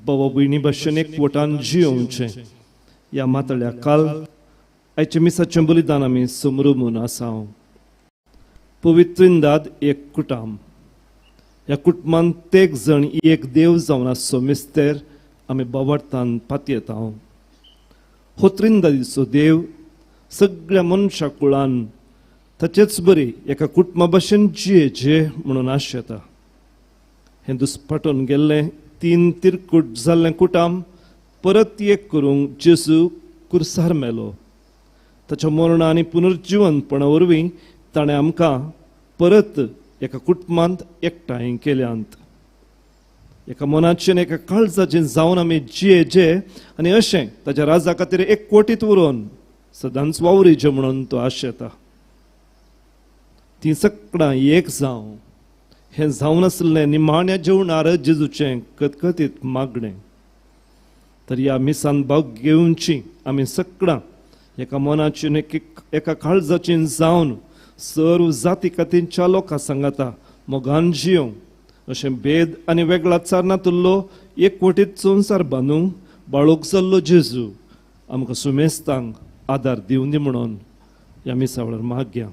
भावा भयणी भाशेन एकवटान जियोवचें ह्या मातळ्या काल आयच्या मिसाचें बलिदान आमी समरुमून आसा. पवित्रिंदाद एक कुटुंब, ह्या कुटुंबांत तेग जण एक देव जावन आसचो मिस्तेर आमी बावरतान पाती येता. हो त्रिंदादीचो देव सगळ्या मनशा कुळान ताचेच बरी एका कुटुंबा भाशेन जियेचे म्हणून आशेता. हें दुस्पाटून गेल्लें 3 तिरकूट जाल्लें कुटुंब परत एक करूंक जेजू कुर्सार मेलो. ताच्या मरण आनी पुनर्जिवंतपणा वरवीं ताणें आमकां परत एका कुटुंबांत एकठांय केल्यांत. एका मनाचें एका काळजाचें जावन आमी जियेचे आनी अशें ताच्या राजा खातीर एकवटीत उरोवन सदांच वावुरचें म्हणून तो आशेता. ती सगळां एक जावं हें जावन आसलें निमाण्या जेवणार जेजूचें कतकतीत मागणें. तर ह्या मिसान भाग घेवची आमी सगळां एका मनाचें एका काळजाचें जावन सर्व जाती खातीरच्या लोकां सांगाता मोगान जियों अशें भेद आनी वेगळाचार नातुल्लो एकवटीत संवसार बांदूंक बाळोक जाल्लो जेजू आमकां सुमेस्तांक आदार दिवं दी म्हणून ह्या मिसा वेळार मागया.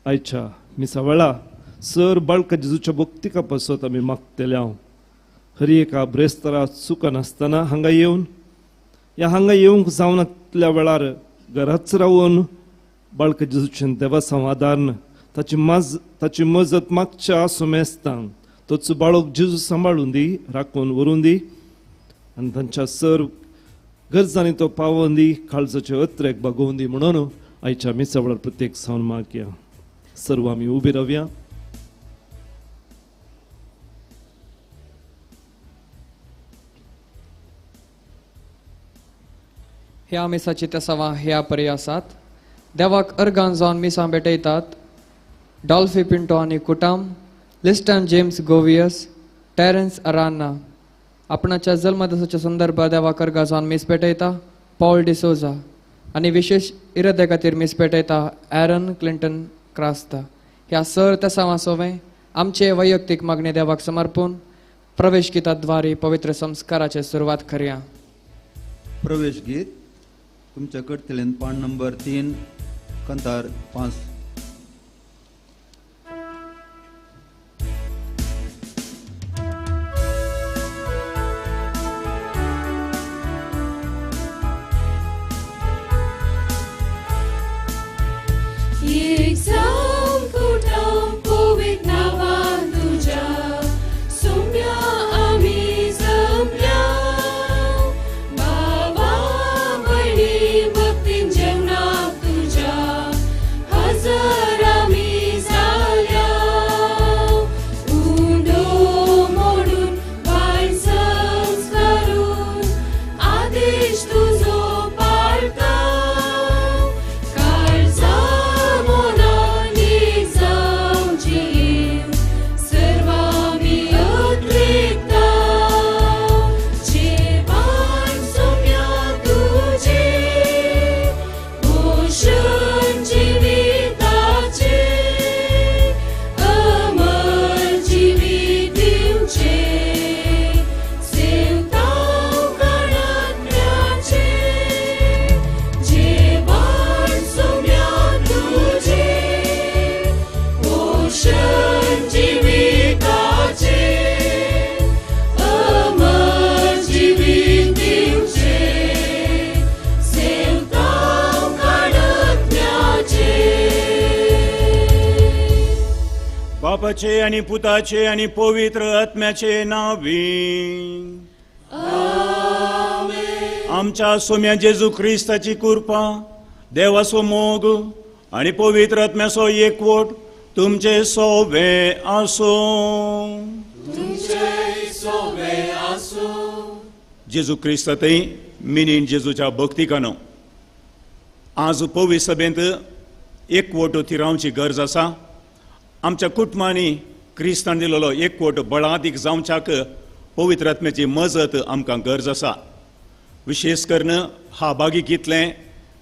आयच्या मिसा वेळा सर बाळका जेजूच्या भक्तिका पासत आमी मागतले. हरी एका ब्रेस्तारा चुका नासतना हांगा येवंक जावनातल्या वेळार घराच रावून बाळका जेजूचें देवा संवादान ताची मजत मागच्या सुमेस्तांक तोच बाळोक जेजू सांबाळून दी, राखून व्हरून दी आनी तांच्या सर्व गरजांनी तो पावोवन दी, काळजाचे अत्रेक बागोवन दी म्हणून आयच्या मिसा वेळार प्रत्येक सावन मागया. सर्व आमी उबी रावया. ह्या मिसाची तेसावां ह्या परी आसात. देवाक अर्गान जावन मिसां भेटयतात डॉल्फी पिंटो आनी कुटुंब, लिस्टन जेम्स गोवियस, टेरेन्स अरान्ना. आपणाच्या जल्मदिसाच्या संदर्भात देवाक अर्गां जावन मीस भेटयता पॉल डिसोजा आनी विशेष इरादे खातीर मीस भेटयता एरन क्लिंटन क्रास्ता. ह्या सर तेसावां सोवें आमचे वैयक्तीक मागणी देवाक समर्पून प्रवेश गिताद्वारे पवित्र संस्काराची सुरवात करया. प्रवेश गीत तुमच्या कडतलेन पान नंबर 3 कंतार 5. बापाचे आणि पुताचे आणि पवित्र आत्म्याचे नावी. आमच्या सोम्या जेजू ख्रिस्ताची कृपा, देवाचो मोग आणि पवित्र आत्म्याचो एकवट तुमचे सोबे आसो. जेजू ख्रिस्तातय मिनीन जेजूच्या भक्तिकानो आज पवित्र सभेंत एकवट थिरावची गरज आसा. आमच्या कुटुंबांनी क्रिस्तान दिलेलो एकवट बळादीक जावच्याक पवित्र आत्म्याची मजत आमकां गरज आसा. विशेष करून हा भागिकीतलें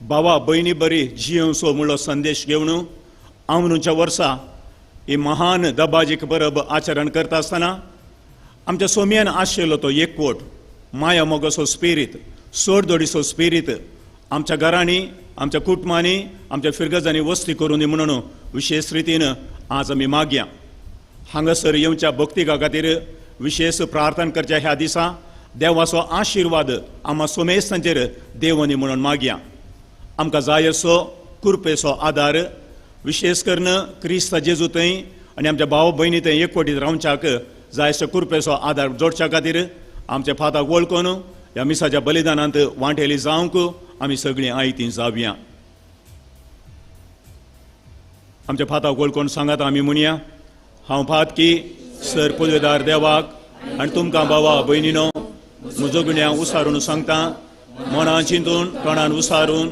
भावा भयणी बरी जियोवचो म्हणलो संदेश घेवन अंदूच्या वर्सा ही महान दबाजीक परब आचरण करता आसतना आमच्या सोम्यान आशिल्लो तो एकवट माया मोगोसो स्पिरीत सोडदोडीचो स्पिरीत आमच्या घरांनी आमच्या कुटुंबांनी आमच्या फिरगजांनी वस्ती करून दी म्हणून विशेष रितीन आज आमी मागया हांगासर येवच्या भक्तिका खातीर विशेष प्रार्थना करच्या ह्या दिसा देवाचो आशिर्वाद आम्हा सोमेस्तांचेर देवनी म्हणून मागया आमकां जाय असो कृपेचो आदार विशेष करून क्रिस्त जेजू थंय आनी आमच्या भाव भयणी थंय एकवटीत रावच्याक जाय असो कृपेचो आदार जोडच्या खातीर आमच्या फाताक वळखून ह्या मिसाच्या बलिदानांत वांटेली जावंक आमी सगळीं आयतीं जावया आमच्या फाताक वळखून सांगात आमी म्हणया हांव फात की सर पदवेदार देवाक आनी तुमकां भावा भयणीनो म्हजो गुन्यांव उसारून सांगता मनान चिंतून तोंडान उसारून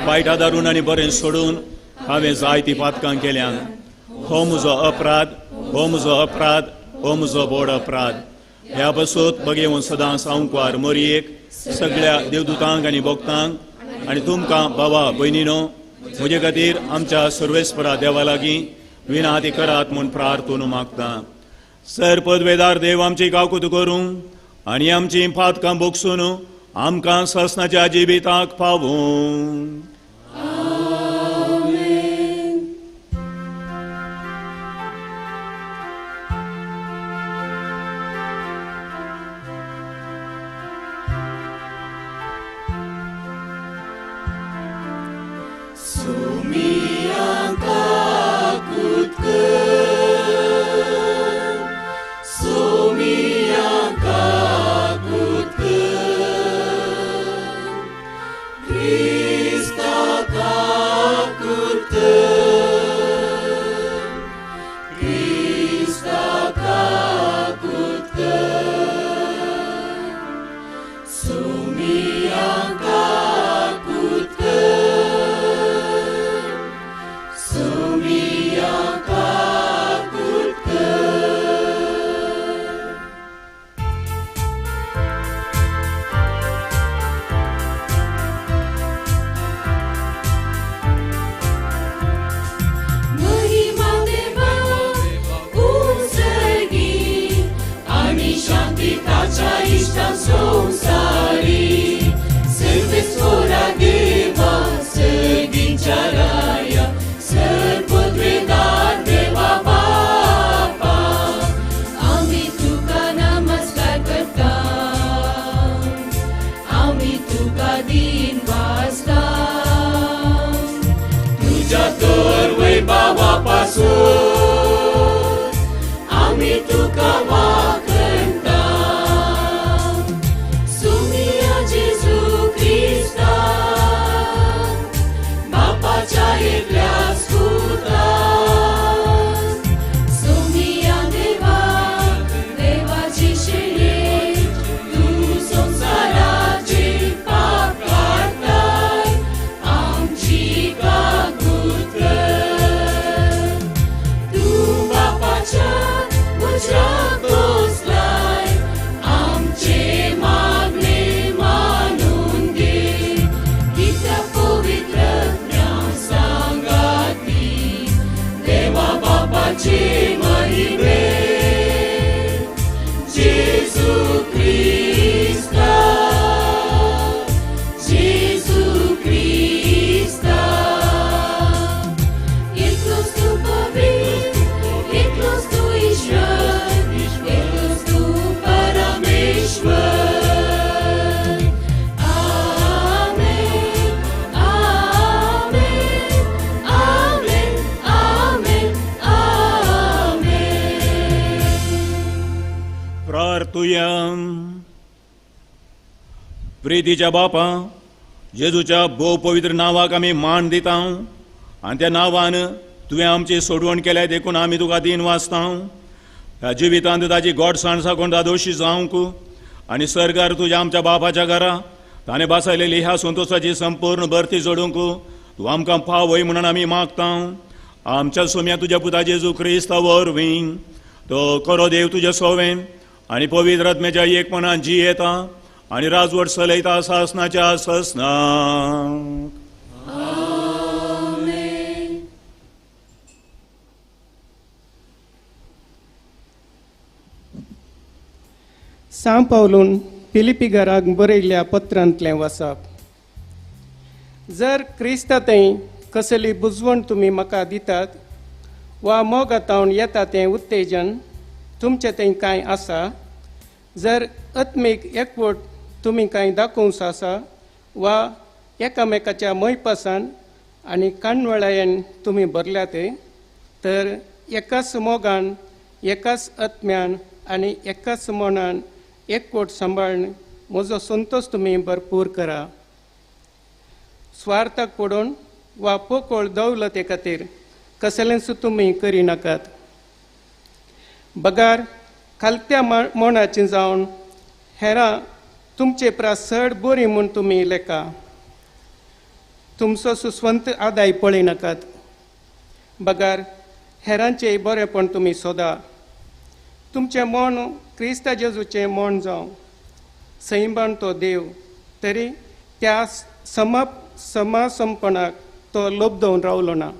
वायट आदारून आनी बरें सोडून हांवें जायतीं पातकां केल्यां हो म्हजो अपराध हो म्हजो अपराध हो म्हजो व्हड अपराध ह्या बसोत बगेवन सदांच सांगवार मरयेक सगळ्या देवदूतांक आनी भक्तांक आनी तुमकां भावा भयणीनो म्हजे खातीर आमच्या सर्वेस्परा देवा लागीं विनाती करात म्हूण प्रार्थना मागता सर पदवेदार देव आमची काकूत करूं आनी आमची पातकां बोगसून आमकां ससनाच्या जिविताक पावूं प्रितीच्या बापा जेजूच्या भोव पवित्र नावाक आमी मान दिता आनी त्या नांवान तुवें आमची सोडवण केल्या देखून आमी तुका दिन वाचता ह्या जिवितांत ताची गोडसाण साकून दादोशी जावंक आनी सरकार तुज्या आमच्या बापाच्या घरा ताणें बसयलेली ह्या संतोशाची संपूर्ण भरती जोडूंक तूं आमकां पावय म्हणून आमी मागता आमच्या सोम्या तुज्या पुता जेजू क्रिस्ता वरवीं तो खरो देव तुजे सोवें आनी पवित्र आत्म्याच्या एकमनान जी येता आनी राजवट चलयता सासनाच्या ससनाक सांव पावलून फिलिपी घराक बरयल्ल्या पत्रांतलें वाचप. जर क्रिस्तांतय कसली बुजवण तुमी म्हाका दितात वा मोगातावन येता तें उत्तेजन तुमचें थंय कांय आसा, जर आत्मीक एकवट तुमी कांय दाखोवंक आसा वा एकामेकाच्या मोयपासान आनी काणवळायेन तुमी भरल्यात, तर एकाच मोगान, एकाच आत्म्यान आनी एकाच मनान एकवट सांबाळून म्हजो संतोश तुमी भरपूर करा. स्वार्थाक पडून वा पोकळ दौलते खातीर कसलेंच तुमी करिनाकात. बगार खालत्या मोणाची जावन हेरां तुमचे प्रास चड बरी म्हूण तुमी लेखा. तुमचो सुस्वंत आदाय पळयनाकात. बगार हेरांचें बरेपण तुमी सोदा. तुमचें मन क्रिस्ता जेजूचें मन जावं. सैबान तो देव, तरी त्या समासमपणाक तो लोबदवन रावलो ना.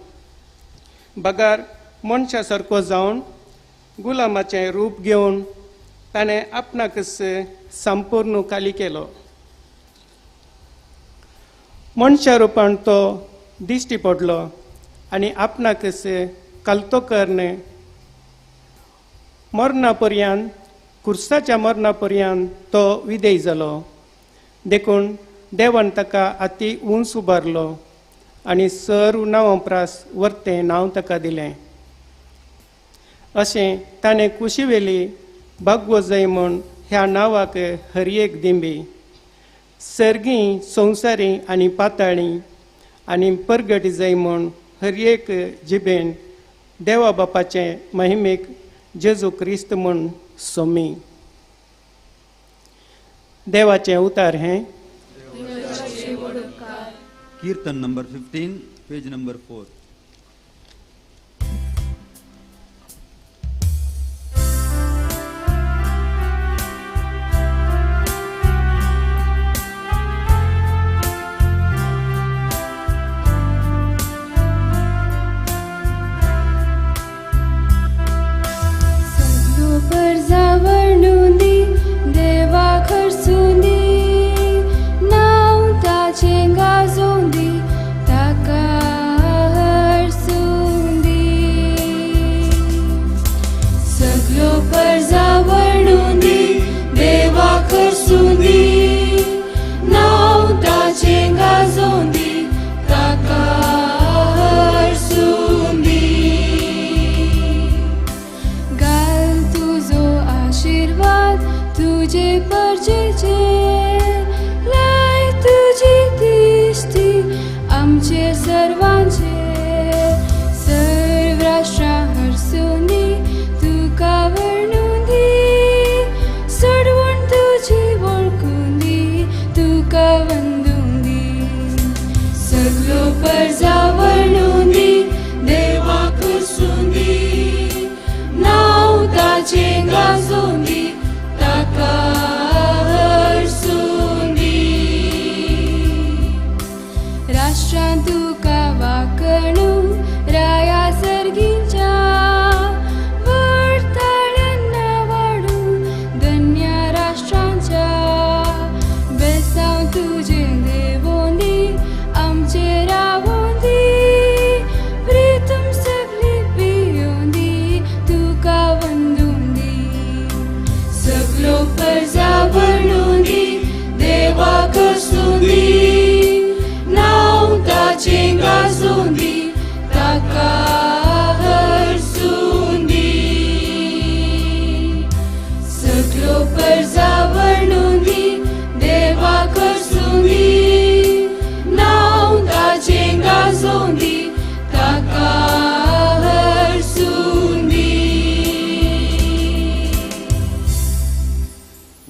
बगार मनशा सारको जावन गुलामाचें रूप घेवन ताणें आपणाकच संपूर्ण खाली केलो. मनशा रुपान तो दिश्टी पडलो आनी आपणाकच कालतो करणे मरणा पर्यंत, कुर्साच्या मरणा पर्यंत तो विधेय जालो. देखून देवान ताका अती उंच उबारलो आनी सर्व नांवांपरास वर्तें नांव ताका दिलें. अशें ताणें कुशीवेली भागवत जाय म्हूण ह्या नांवाक हरयेक दिंबी. सर्गी, संवसारी आनी पाताळी आनी परगट जाय म्हूण हरयेक जिबेन देवा बापाचे महिमेक जेजू क्रिस्त म्हूण सोमी. देवाचें उतार हें. कीर्तन नंबर 15, पेज नंबर 4.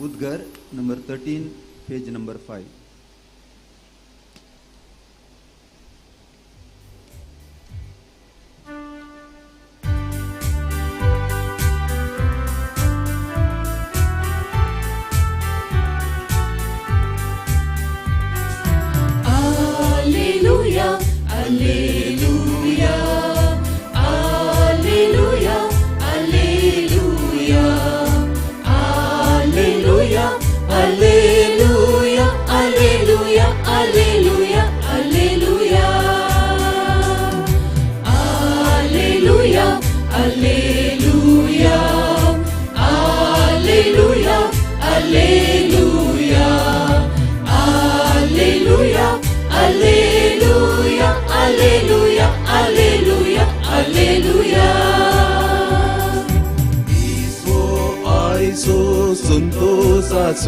उद्गार number 13, page number 5. Alleluia, alleluia, alleluia. Alleluia, Alleluia, Alleluia, Alleluia, Alleluia, Alleluia, Alleluia, Alleluia. 이소 아이소 순도사소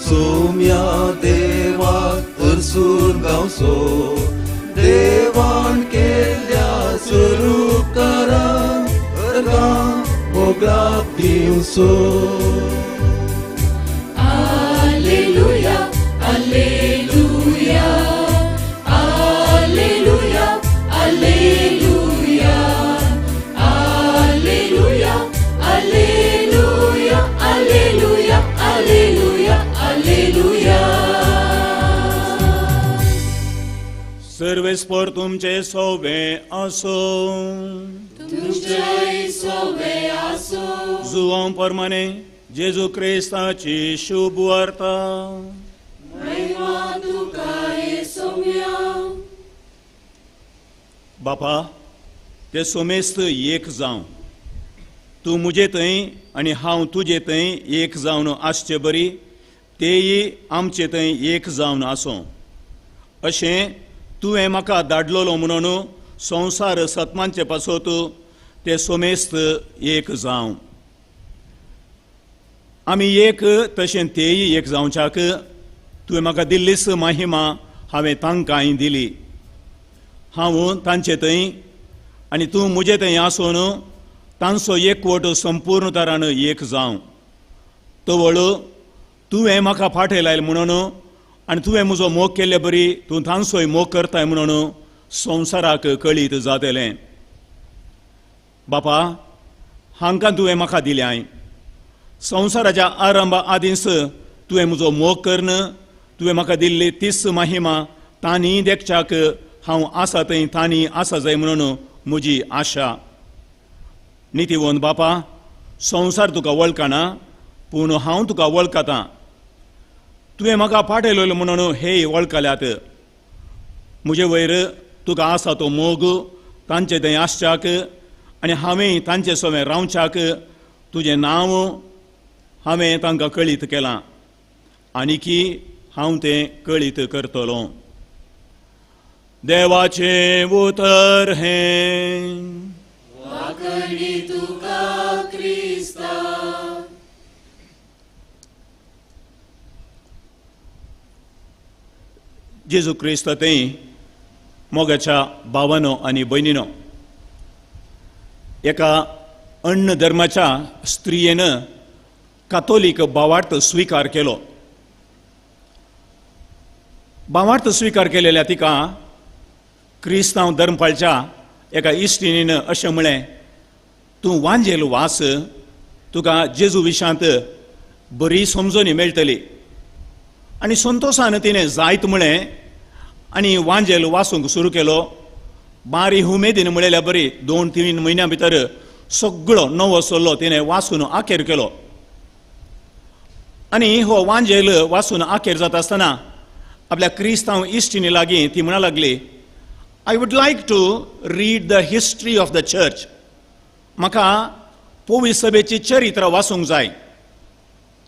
소며 대와 अर्सून गावसो देवान केल्या स्वरूपकारा अर्गा Mogla दिवसो. Alleluia, Alleluia, Alleluia, Alleluia, Alleluia, Alleluia, Alleluia, Alleluia, Alleluia. सर्वेस्पर तुमचे सोवे असो. तुझे सोवे आसो. जुवां परमाने जेजू क्रिस्ताची शुभ वार्ता. महिमा तुका येसुम्या. बापा, ते सोमेस्त एक जावं. तूं मुजे थंय आनी हांव तुजे थंय एक जावन आसचे बरी, तेयी आमचे थंय एक जावन आसूं. अशें तुवें म्हाका धाडलोलो म्हणून संवसार सत्मांचे पासत ते सोमेस्त एक जावं. आमी एक तशें तेयी एक जावच्याक तुवें म्हाका दिल्लीच महिमा हांवें तांकांय दिली. हांव तांचे थंय आनी तूं मुजे थंय आसून तांचो एकवट संपूर्ण तरान एक जावं. तवळ तुवें म्हाका फाटय लायले म्हणून आनी तुवें म्हजो मोग केल्ले बरी तूं तांचोय मोग करताय म्हणून संवसाराक कळीत जातलें. बापा, हांकां तुवें म्हाका दिल्याय. संवसाराच्या आरंभा आदींच तुवें म्हजो मोग करन तुवें म्हाका दिल्ली तीच महिमा तांणी देखच्याक हांव आसा थंय तांणी आसा जाय म्हणून म्हजी आशा. नितीवंत बापा, संवसार तुका वळखना पूण हांव तुका वळखतां. तुवें म्हाका फाटयलो म्हणून हे वळखल्यात. म्हजे वयर तुका आसा तो मोग तांचे थंय आसच्याक आनी हांवें तांचे सोबे रावच्याक तुजें नांव हांवें तांकां कळीत केलां आनीकी हांव तें कळीत करतलों. देवाचें उतर हें. वाकडी तुका क्रिस्ता. जेजू क्रिस्त थंय मोगाच्या भावानो आनी भयणीनो, एका अन्न धर्माच्या स्त्रियेन कातोलीक भावार्थ स्विकार केलो. भावार्थ स्विकार केलेल्या तिका क्रिस्तांव धर्मपाळच्या एका इश्टिणीन अशें म्हळें, तूं वांजेल वास, तुका जेजू विशांत बरी समजोनी मेळटली. आनी संतोशान तिणें जायत म्हळें आनी वांजेल वासूंक सुरू केलो. बारी उमेदीन म्हळेल्या बरी 2-3 म्हयन्यां भितर सगळो नवो सल्लो तिणें वाचून आखेर केलो. आनी हो वांजेल वाचून आखेर जाता आसतना आपल्या क्रिस्तांव इश्टिणी लागीं ती म्हणा लागली, I would like to read the history of the church. म्हाका पवित्र सभेची चरित्र वाचूंक जाय.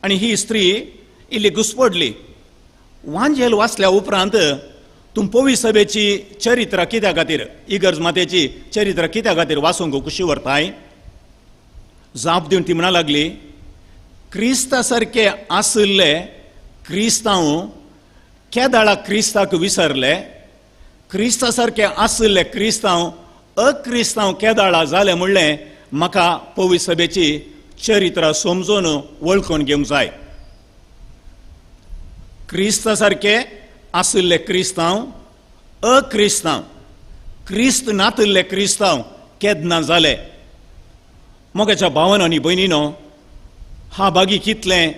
आनी ही स्त्री इल्ली घुस्पडली. वांजेल वाचल्या उपरांत तूं पवित्र सभेची चरित्र कित्या खातीर, इगर्ज मातेची चरित्र कित्या खातीर वाचूंक कशी व्हरताय? जाप दिवन ती म्हणा लागली, क्रिस्ता सारके आसले क्रिस्तांव केदाळा क्रिस्ताक विसरले, क्रिस्ता सारके आसले क्रिस्तांव अक्रिस्तांव केदाळा जाले म्हणलें म्हाका पवित्र सभेची चरित्र समजून वळखून घेवंक जाय. क्रिस्ता सारके आसले क्रिस्तांव अक्रिस्तांव, क्रिस्त नातले क्रिस्तांव केदना जाले. मोगाच्या भावानो आनी भयणीनो, हा बागी कितलें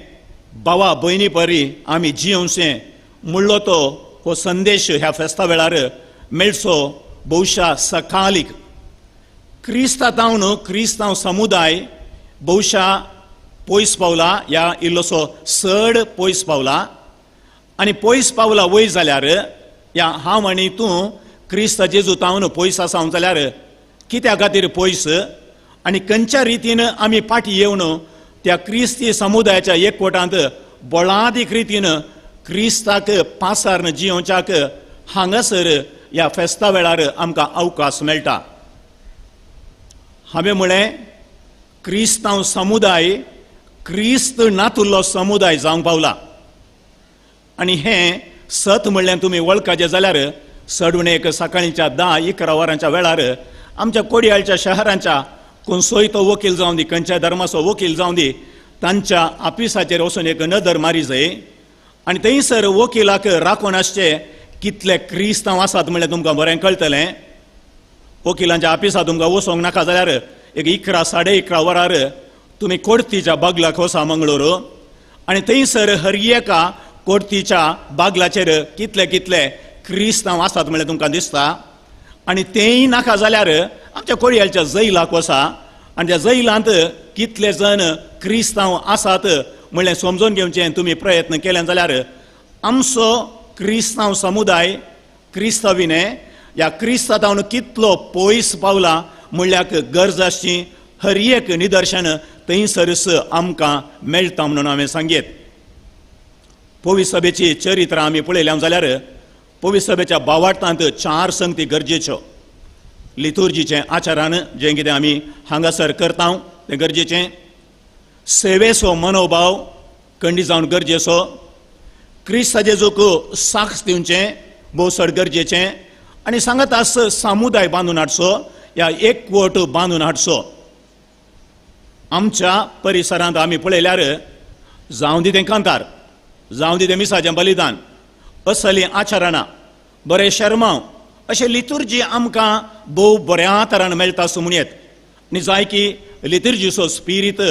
भावा भयणी परी आमी जियोवचें म्हणलो तो हो संदेश ह्या फेस्ता वेळार मेळचो भौशा सकाळीक. क्रिस्तांतावन क्रिस्तांव समुदाय भौशा पयस पावला, या इल्लोसो चड पयस पावला. आनी पयस पावला वयर जाल्यार या हांव आनी तूं क्रिस्त जेजू तावन पयस आसा जाल्यार कित्या खातीर पयस? आणि खंयच्या रितीन आमी फाटी येवन त्या क्रिस्ती समुदायाच्या एकवटांत बळादीक रितीन क्रिस्ताक पासारन जियोवच्याक हांगासर ह्या फेस्ता वेळार आमकां अवकाश मेळटा. हांवें म्हळें क्रिस्तांव समुदाय क्रिस्त नातुल्लो समुदाय जावंक पावला. आनी हें सत म्हणलें तुमी वळखचे जाल्यार सडवणेक सकाळींच्या 10-11 वरांच्या वेळार आमच्या कोडयाळच्या शहरांच्या कोणसोय तो वकील जावं दी, खंयच्या धर्माचो वकील जावं दी, तांच्या ऑफिसाचेर वचून एक नदर मारी जाय आनी थंयसर वकिलाक राखून आसचे कितले क्रिस्तांव आसात म्हणल्यार तुमकां बरें कळटलें. वकिलांच्या ऑफिसांत तुमकां वचोंक नाका जाल्यार एक 11-11:30 वरार तुमी कोर्टीच्या बागलाक वचा मंगळूर आनी थंयसर हर एका कोर्टीच्या बागलाचेर कितले कितले क्रिस्तांव आसात म्हणल्यार तुमकां दिसता. आनी तेंय नाका जाल्यार आमच्या कोडयाळच्या जैलाक वचा आनी त्या जैलांत कितले जण क्रिस्तांव आसात म्हणलें समजून घेवचें तुमी प्रयत्न केले जाल्यार आमचो क्रिस्तांव समुदाय क्रिस्तविने ह्या क्रिस्तांवान कितलो पयस पावला म्हणल्यार गरज आसची हर एक निदर्शन थंयसरच आमकां मेळटा म्हणून हांवें सांगीत. पवित्र सभेची चरित्र आमी पळयल्या जाल्यार पवित्र सभेच्या बावार्थांत 4 संगती गरजेच्यो. लितुर्जीचें आचारान जें कितें आमी हांगासर करता तें गरजेचें. सेवेचो मनोभाव खंडी जावन गरजेचो. क्रिस्त जेजूक साक्ष दिवचें भोवसड गरजेचें. आनी सांगत आस समुदाय बांदून हाडचो, ह्या एकवट बांदून हाडचो. आमच्या परिसरांत आमी पळयल्यार जावं दी तें कांतार, जावं दी तें मिसाचें बलिदान, असली आचरणां, बरे शर्माव अशें लितुर्जी आमकां भोव बऱ्या तरान मेळटा असो म्हणयेत. आनी जाय की लितुर्जीचो स्पिरीट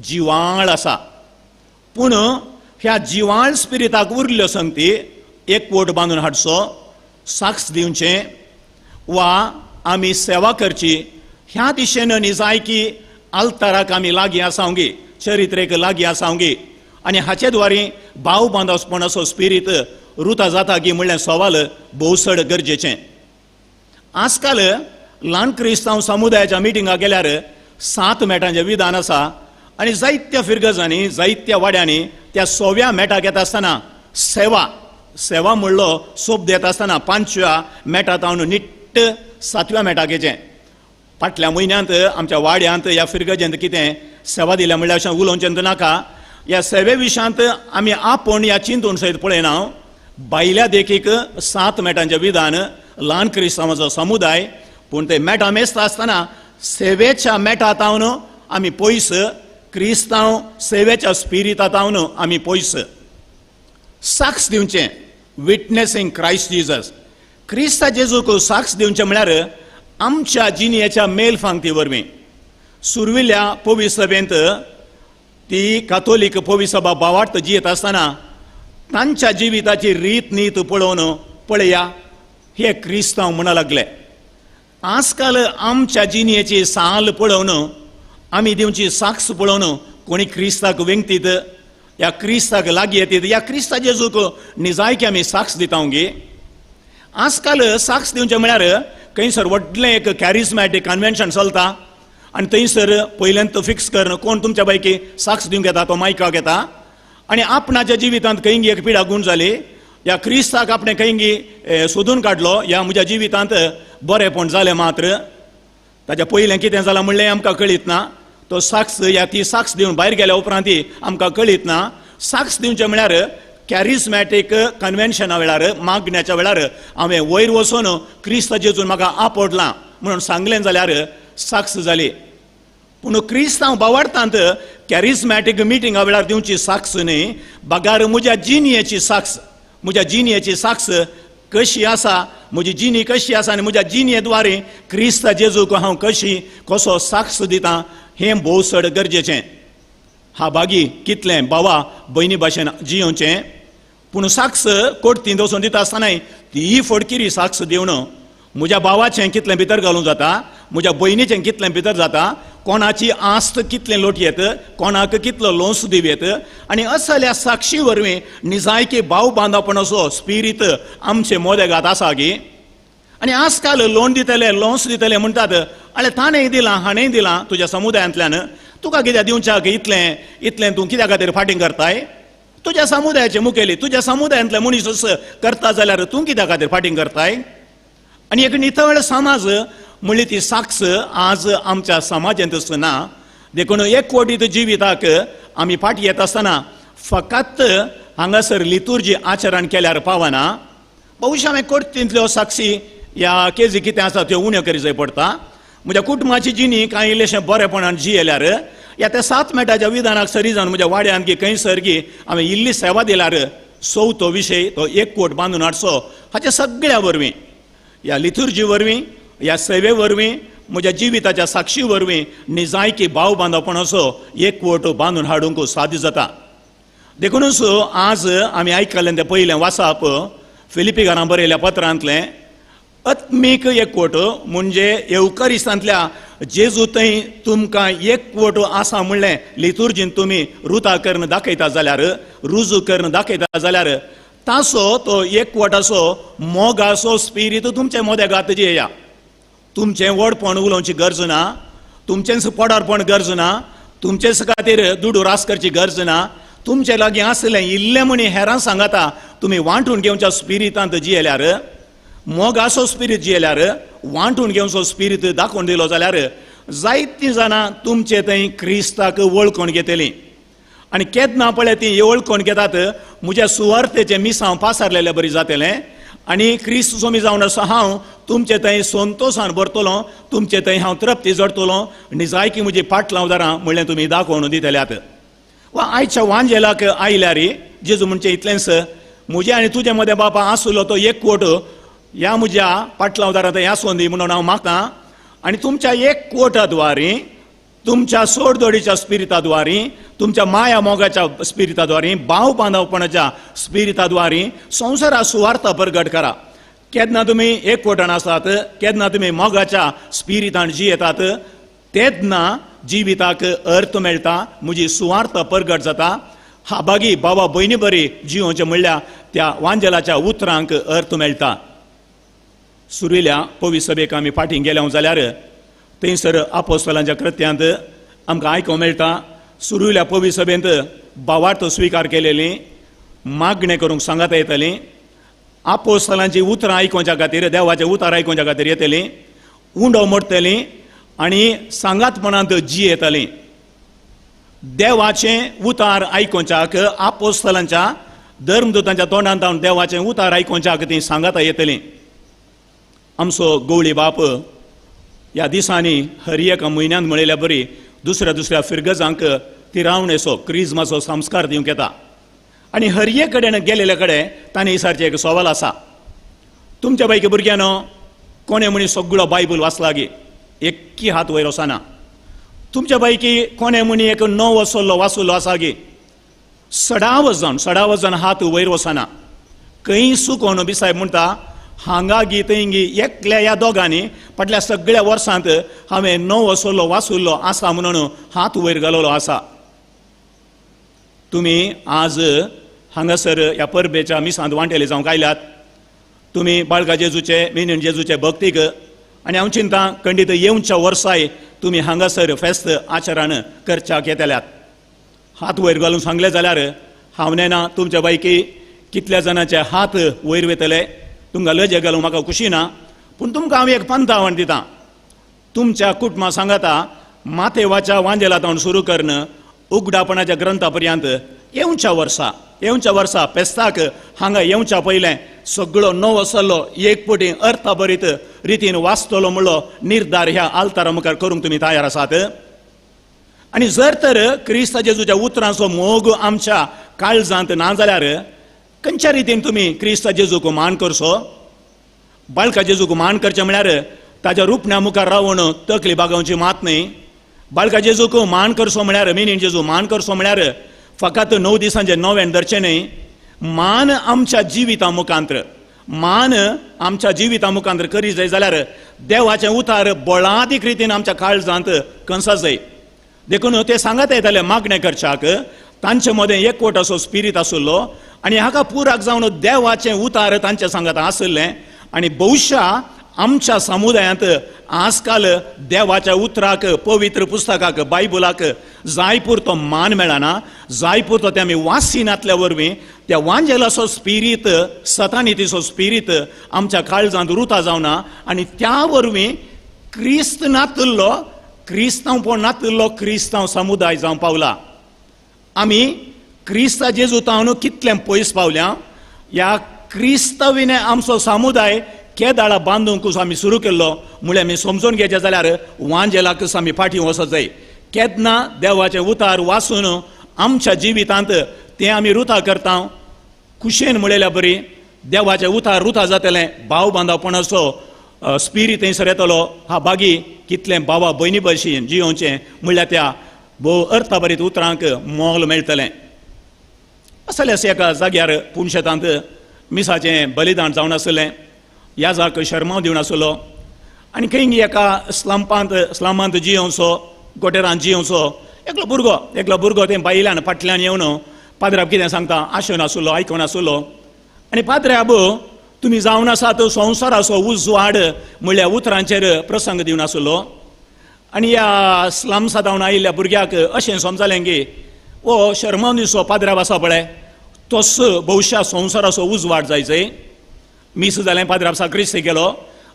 जिवाळ आसा. पूण ह्या जिवाळ स्पिरिताक उरल्यो संगती एकवट बांदून हाडचो, साक्ष दिवचें वा आमी सेवा करची ह्या दिशेन न्ही. जाय की आल्ताराक आमी लागीं आसावंगी, चरित्रेक लागीं आसावंगी आनी हाचे द्वारे भाव बांदवपणाचो स्पिरीट रुता जाता की म्हणल्यार सवाल भोवसड गरजेचें. आजकाल ल्हान क्रिस्तांव समुदायाच्या मिटिंगाक गेल्यार 7 मेटांचें विधान आसा आनी जायत्या फिरगजांनी जायत्या वाड्यांनी त्या 6व्या मेटाक येता आसतना सेवा म्हणलो सोप देता आसतना 5व्या मेटात हांव निट्ट 7व्या मेटाक येचें. फाटल्या म्हयन्यांत आमच्या वाड्यांत ह्या फिरगजेंत कितें सेवा दिल्या म्हणल्यार अशें उलोवचें नाका. ह्या सेवे विशयांत आमी आपूण ह्या चिंतून सयत पळयना. बायल्या देखीक 7 मेटांचें विधान ल्हान क्रिस्तांवाचो समुदाय, पूण ते मेटां मेजता आसतना सेवेच्या मेटांत हांवन आमी पयस, क्रिस्तांव सेवेच्या स्पिरिटांत हांवन आमी पयस. साक्ष दिवचें, विटनेसींग क्रायस्ट जिजस. क्रिस्ता जेजूक साक्ष दिवचें म्हळ्यार आमच्या जिणेच्या मेल फांगती वरवीं. सुरविल्ल्या पवित्र सभेंत ती कातोलीक पवित्र सभा भावार्थ जियेत आसतना तांच्या जिविताची रीत नीत पळोवन पळया हे क्रिस्तांव म्हणा लागले. आजकाल आमच्या जिणेची साल पळोवन आमी दिवची साक्ष पळोवन कोणी क्रिस्ताक वेंगतीत, ह्या क्रिस्ताक लागीं येतीत, ह्या क्रिस्ता जेजूक निजाय की आमी साक्ष दितावंगी. आजकाल साक्ष दिवचें म्हळ्यार खंयसर व्हडलें एक कॅरिझमॅटीक कन्वेन्शन चलता आनी थंयसर पयल्यांत फिक्स करन कोण तुमच्या पैकी साक्ष दिवंक येता तो मायकाक येता आनी आपणाच्या जिवितांत खंयी एक पिडा गूण जाली, ह्या क्रिस्ताक आपणें खंयी सोदून काडलो, ह्या म्हज्या जिवितांत बरेंपण जालें मात्र ताच्या पयलें कितें जालां म्हणलें आमकां कळीत ना. तो साक्ष ती साक्ष दिवन भायर गेल्या उपरांत आमकां कळीत ना. साक्ष दिवचें म्हळ्यार कॅरिझमॅटीक कन्वेन्शना वेळार मागण्याच्या वेळार हांवें वयर वचून क्रिस्त जेजून म्हाका आपडलां म्हणून सांगलें जाल्यार साक्ष जाली. पूण क्रिस्तांव भावार्थांत कॅरिझमॅटीक मिटिंगा वेळार दिवची साक्ष न्ही, बागार म्हज्या जिणेची साक्ष, म्हज्या जिणेची साक्ष कशी आसा, म्हजी जिणी कशी आसा आनी म्हज्या जिणे द्वारे क्रिस्त जेजूक हांव कसो साक्ष दितां हें भोवसड गरजेचें. हा बागी कितलें भावा भयणी भाशेन जियोवचें. पूण साक्ष कोर्टींत वचून दिता आसतनाय ती फडकिरी साक्ष दिवन म्हज्या भावाचें कितलें भितर घालूं जाता, म्हज्या भयणीचें कितलें भितर जाता, कोणाची आस्त कितलें लोटयेत, कोणाक कितलो लोंस दिवेत आनी असल्या साक्षी वरवीं निजायकी भाव बांदपणाचो स्पिरीट आमचे मोदेगात आसा गी. आणि आजकाल लोन दितले लोन्स दितले म्हणटात अरे ताणें दिलां हाणें दिलां तुज्या समुदायांतल्यान तुका कित्याक दिवच्याक इतलें तूं कित्या खातीर फाटीं करताय तुज्या समुदायाचे मुखेली तुज्या समुदायांतले मनीस करता जाल्यार तूं कित्या खातीर फाटीं करताय आनी एक नितळ समाज म्हणली ती साक्ष आज आमच्या समाजांत ना देखून एकवटीत जिविताक आमी फाटीं येता आसतना फकत हांगासर लितुर्जी आचरण केल्यार पावना भविश्या हांवें कोर्तींतल्यो साक्षी ह्या केजी कितें आसा त्यो उण्यो करी जाय पडटा म्हज्या कुटुंबाची जिणी कांय इल्लेशें बरेपणान जियेल्यार या त्या 7 मेटाच्या विधानाक सरी जावन म्हज्या वाड्यान की खंय सरगी हांवें इल्ली सेवा दिल्यार तो विशय तो एकवट बांदून हाडचो हाच्या सगळ्या वरवीं ह्या लिथुर्जी वरवीं ह्या सेवे वरवीं म्हज्या जिविताच्या साक्षी वरवीं निजायकी भाव बांदवपणाचो एकवट बांदून हाडूंक साध्य जाता देखूनच आज आमी आयकल्लें तें पयलें वाचप फिलिपिकारां बरयल्या पत्रांतलें आत्मीक एकवट म्हणजे येवकारिस्तांतल्या जेजू थंय तुमकां एकवट आसा म्हणलें लिथुर्जीन तुमी रुता करून दाखयता जाल्यार रुजू करून दाखयता जाल्यार तासो तो एकवटाचो मोगाचो स्पिरीट तुमचे मोदेगात येया तुमचें व्हडपण उलोवची गरज ना तुमचेंच पडारपण गरज ना तुमचेच खातीर दुडू रास करची गरज ना तुमचे लागीं आसलें इल्लें म्हणी हेरां सांगाता तुमी वांटून घेवच्या स्पिरिटांत जियेल्यार मोगाचो स्पिरीट जियेल्यार वांटून घेवचो स्पिरीट दाखोवन दिलो जाल्यार जायतीं जाणां तुमचे थंय क्रिस्ताक वळखून घेतलीं आनी केन्ना पळय ती वळखून घेतात म्हज्या सुवार्थेचें मिसांव पासारलेलें बरी जातलें आनी क्रिस्त सोमी जावन असो हांव तुमचे थंय संतोशान भरतलो तुमचे थंय हांव तृप्ती जडटलो निजायकी म्हजी पाटलांवदारां म्हणलें तुमी दाखोवन दितल्यात वा आयच्या वांजेलाक आयल्यार जेजू म्हणचे इतलेंच म्हजे आनी तुजे मदें बापा आसलो तो एकवट ह्या म्हज्या पाटलांवदारां थंय आसूं दी म्हणून हांव मागतां आनी तुमच्या एकवटा द्वारे तुमच्या सोडदोडीच्या स्पिरिता द्वारे तुमच्या माया मोगाच्या स्पिरिता द्वारे भाव बांदवपणाच्या स्पिरिता द्वारे संवसारा सुवार्थ प्रगट करा केन्ना तुमी एकवटान आसात केन्ना तुमी मोगाच्या स्पिरितान जियेतात तेन्ना जिविताक अर्थ मेळटा म्हजी सुवार्थ प्रगट जाता हाबागी बाबा भयणी बरी जिवोवचें म्हणल्यार त्या वांजेलाच्या उतरांक अर्थ मेळटा सुरिल्ल्या पवित्र सभेक आमी फाटीं गेल्या जाल्यार थंयसर आपोस्तलांच्या कृत्यांत आमकां आयकूंक मेळटा सुरिल्ल्या पवित्र सभेंत भावार्थ स्विकार केलेली मागणें करूंक सांगाता येतलीं आपोस्तलांची उतरां आयकोवच्या खातीर देवाचें उतार आयकोवच्या खातीर येतलीं उंडो मोडटलीं आनी सांगातपणांत जियेतलीं देवाचें उतार आयकोवच्याक आपोस्तलांच्या धर्मदूतांच्या तोंडांत हांव देवाचें उतार आयकोवच्याक तीं सांगाता येतलीं आमचो गवळी बाप ह्या दिसांनी हर एका म्हयन्यांत म्हणल्या बरी दुसऱ्या फिरगजांक तिरावणेचो क्रिजमाचो संस्कार दिवंक येता आनी हर एक कडेन गेलेले कडेन तांणी विचारचें एक सवाल आसा तुमच्या पैकी भुरग्यानो कोणे म्हणी सगळो बायबल वाचला गे एक्की हात वयर वचना तुमच्या पैकी कोणे म्हणी एक 9 सल्लो वाचुल्लो आसा गे 16 जाण हात वयर वचना खंय सुकोवन बिसायब म्हणटा हांगा गी थंय गी एकल्या ह्या दोगांनी फाटल्या सगळ्या वर्सांत हांवें 9 सल्लो वाचुल्लो आसा म्हणून हात वयर घाललो आसा तुमी आज हांगासर ह्या परबेच्या मिसांत वांटेले जावंक आयल्यात तुमी बाळगा जेजूचे मिनीन जेजूचे भक्तीक आनी हांव चिंता खंडीत येवच्या वर्साय तुमी हांगासर फेस्त आचरण करच्याक येतल्यात हात वयर घालून सांगले जाल्यार हांव नेना तुमच्या पैकी कितल्या जाणांचे हात वयर वयतले तुमकां लजे घालूंक म्हाका खुशी ना पूण तुमकां हांव एक पंथावण दितां तुमच्या कुटुंबा सांगाता माथेवाच्या वांजेलांत सुरू करून उगडापणाच्या ग्रंथा पर्यंत येवच्या वर्सा पेस्ताक हांगा येवच्या पयलें सगळो 9 सल्लो एकपटी अर्थभरीत रितीन वाचतलो म्हणलो निर्धार ह्या आल्तारा मुखार करूंक तुमी तयार आसात आनी जर तर क्रिस्त जेजूच्या उतरांचो मोग आमच्या काळजांत ना जाल्यार खंयच्या रितीन तुमी क्रिस्त जेजूक मान करचो बाळका जेजूक मान करचें म्हळ्यार ताच्या रुपण्या मुखार रावून तकली बागोवची मात न्ही बाळका जेजूक मान करचो म्हळ्यार मिनीन जेजू मान करचो म्हळ्यार फकत 9 दिसांचे नोवें धरचें न्ही मान आमच्या जिविता मुखांतर मान आमच्या जिविता मुखांतर करी जाय जाल्यार देवाचें उतार बळादीक रितीन आमच्या काळजांत कंसा जाय देखून ते सांगत येताले मागणें करच्याक तांचे मदें एकवट असो स्पिरीट आसुल्लो आनी हाका पुराक जावन देवाचें उतार तांचे सांगत आसलें आनी भविश्या आमच्या समुदायांत आजकाल देवाच्या उतराक, पवित्र पुस्तकाक, बायबलाक जाय पुरतो मान मेळना, जाय पुरतो ते आमी वासिनातल्या वरवीं त्या वांजेलाचो स्पिरीट, सतानितीचो स्पिरीट आमच्या काळजांत रुता जावना आनी त्या वरवीं क्रिस्त नातल्लो, क्रिस्तांवपण नातल्लो क्रिस्तांव समुदाय जावं पावला. आमी क्रिस्ता जेजूतावन कितले पयस पावल्या. ह्या क्रिस्तविने आमचो समुदाय केदाळा बांदूंक आमी सुरू केल्लो म्हळ्यार आमी समजून घेवचें जाल्यार वांजेलाक आमी फाटीं वचत जाय. केदना देवाचें उतार वाचून आमच्या जिवितांत तें आमी रुता करता. खुशेन म्हणलेल्या बरी देवाचें उतार रुता जातलें. भाव बांदावपणाचो स्पिरीट थंयसर येतलो. हा बागी कितलें भावा भयणी भशेन जियोवचें म्हणल्यार त्या भोव अर्थभरीत उतरांक मोल मेळटलें. असलेच एका जाग्यार पुणशेतांत मिसाचें बलिदान जावन आसलें. याजाक शर्माव दिवन आसलो आनी खंय एका स्लमांत जियोवचो, गोटेरांत जियोवचो एकलो भुरगो ते बायल्यान फाटल्यान येवन पाद्राक कितें सांगता आशेन आसलो, आयकोन आसलो. आनी पाद्र्याब तुमी जावन आसात संवसाराचो उजवाड म्हणल्यार उतरांचेर प्रसंग दिवन आसलो. आनी ह्या स्लम्सांतावन आयिल्ल्या भुरग्याक अशें समजलें की हो शर्माव दिसो पाद्राब आसा पळय तोच भविश्या संवसाराचो उजवाड जायचो. मीस जालें पाद्राब साक्रिस्ती गेलो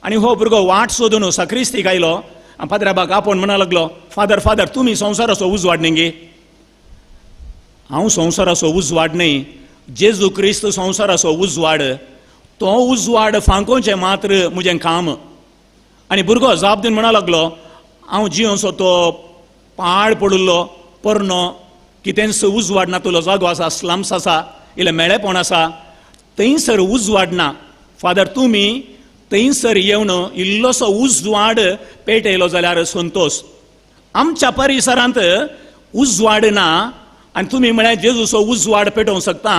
आनी हो भुरगो वाट सोदून साक्रिस्तीक आयलो. आनी पाद्राबाक आपोवन म्हणूंक लागलो, फादर तुमी संवसाराचो उजवाड न्ही गे. हांव संवसाराचो उजवाड न्ही, जेजू क्रिस्त संवसाराचो उजवाड. तो उजवाड फांकोवचें मात्र म्हजें काम. आनी भुरगो जाप दिवन म्हणूंक लागलो, हांव जियोचो तो पाड पडिल्लो पर्नो कितेंच उजवाड ना, तुलो जागो आसा, स्लम्स आसा, इल्लें मेळेपण आसा, थंयसर उजवाड ना. फादर तुमी थंयसर येवन इल्लोसो उजवाड पेटयलो जाल्यार संतोश. आमच्या परिसरांत उजवाड ना आनी तुमी म्हळ्यार जेजूचो उजवाड पेटोवंक शकता.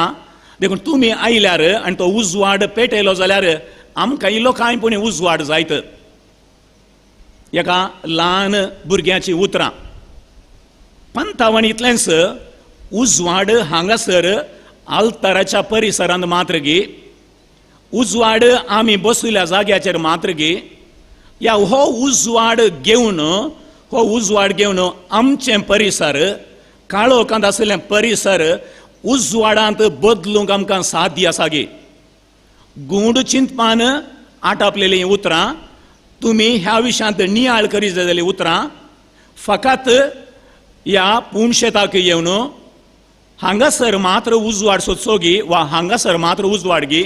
देखून तुमी आयल्यार आनी तो उजवाड पेटयलो जाल्यार आमकां इल्लो कांयपणी उजवाड जायत. एका ल्हान भुरग्याची उतरां. पंथावणींतलेंच उजवाड हांगासर आल्ताराच्या परिसरांत मात्र गे. उजवाड आमी बसयल्या जाग्याचेर मात्र गे. या हो उजवाड घेवन आमचे परिसर, काळोखांत आशिल्ले परिसर उजवाडांत बदलूंक आमकां साध्य आसा गे. गूढ चिंतपान आटापलेलीं उतरां, तुमी ह्या विशयांत नियाळ करीत जाल्यार उतरां फकत ह्या पुणशेताक येवन हांगासर मात्र उजवाड सोदचो गे वा हांगासर मात्र उजवाड गे.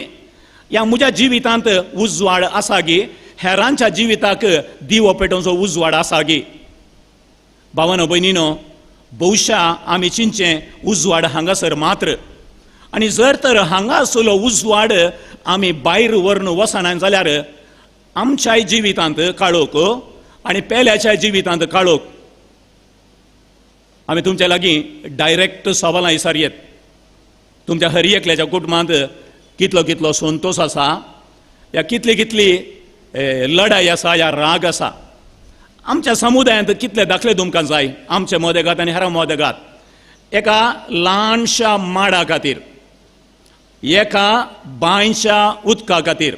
ह्या म्हज्या जिवितांत उजवाड आसा गे, हेरांच्या जिविताक दिवो पेटोवचो उजवाड आसा गे. भावानो भयणीनो, भविश्या आमी चिंतचें उजवाड हांगासर मात्र. आनी जर तर हांगा आसलो उजवाड आमी भायर व्हरून वचना जाल्यार आमच्याय जिवितांत काळोख आनी पेल्याच्या जिवितांत काळोख. आमी तुमच्या लागीं डायरेक्ट सवालां विचारयेत. तुमच्या हर एकल्याच्या कुटुंबांत कितलो कितलो संतोश आसा, या कितली लढाई आसा, या राग आसा. आमच्या समुदायांत कितले दाखले तुमकां जाय आमच्या मोदेगात आनी हेर मोदेगात. एका ल्हानशा माडा खातीर, एका बांयच्या उदका खातीर,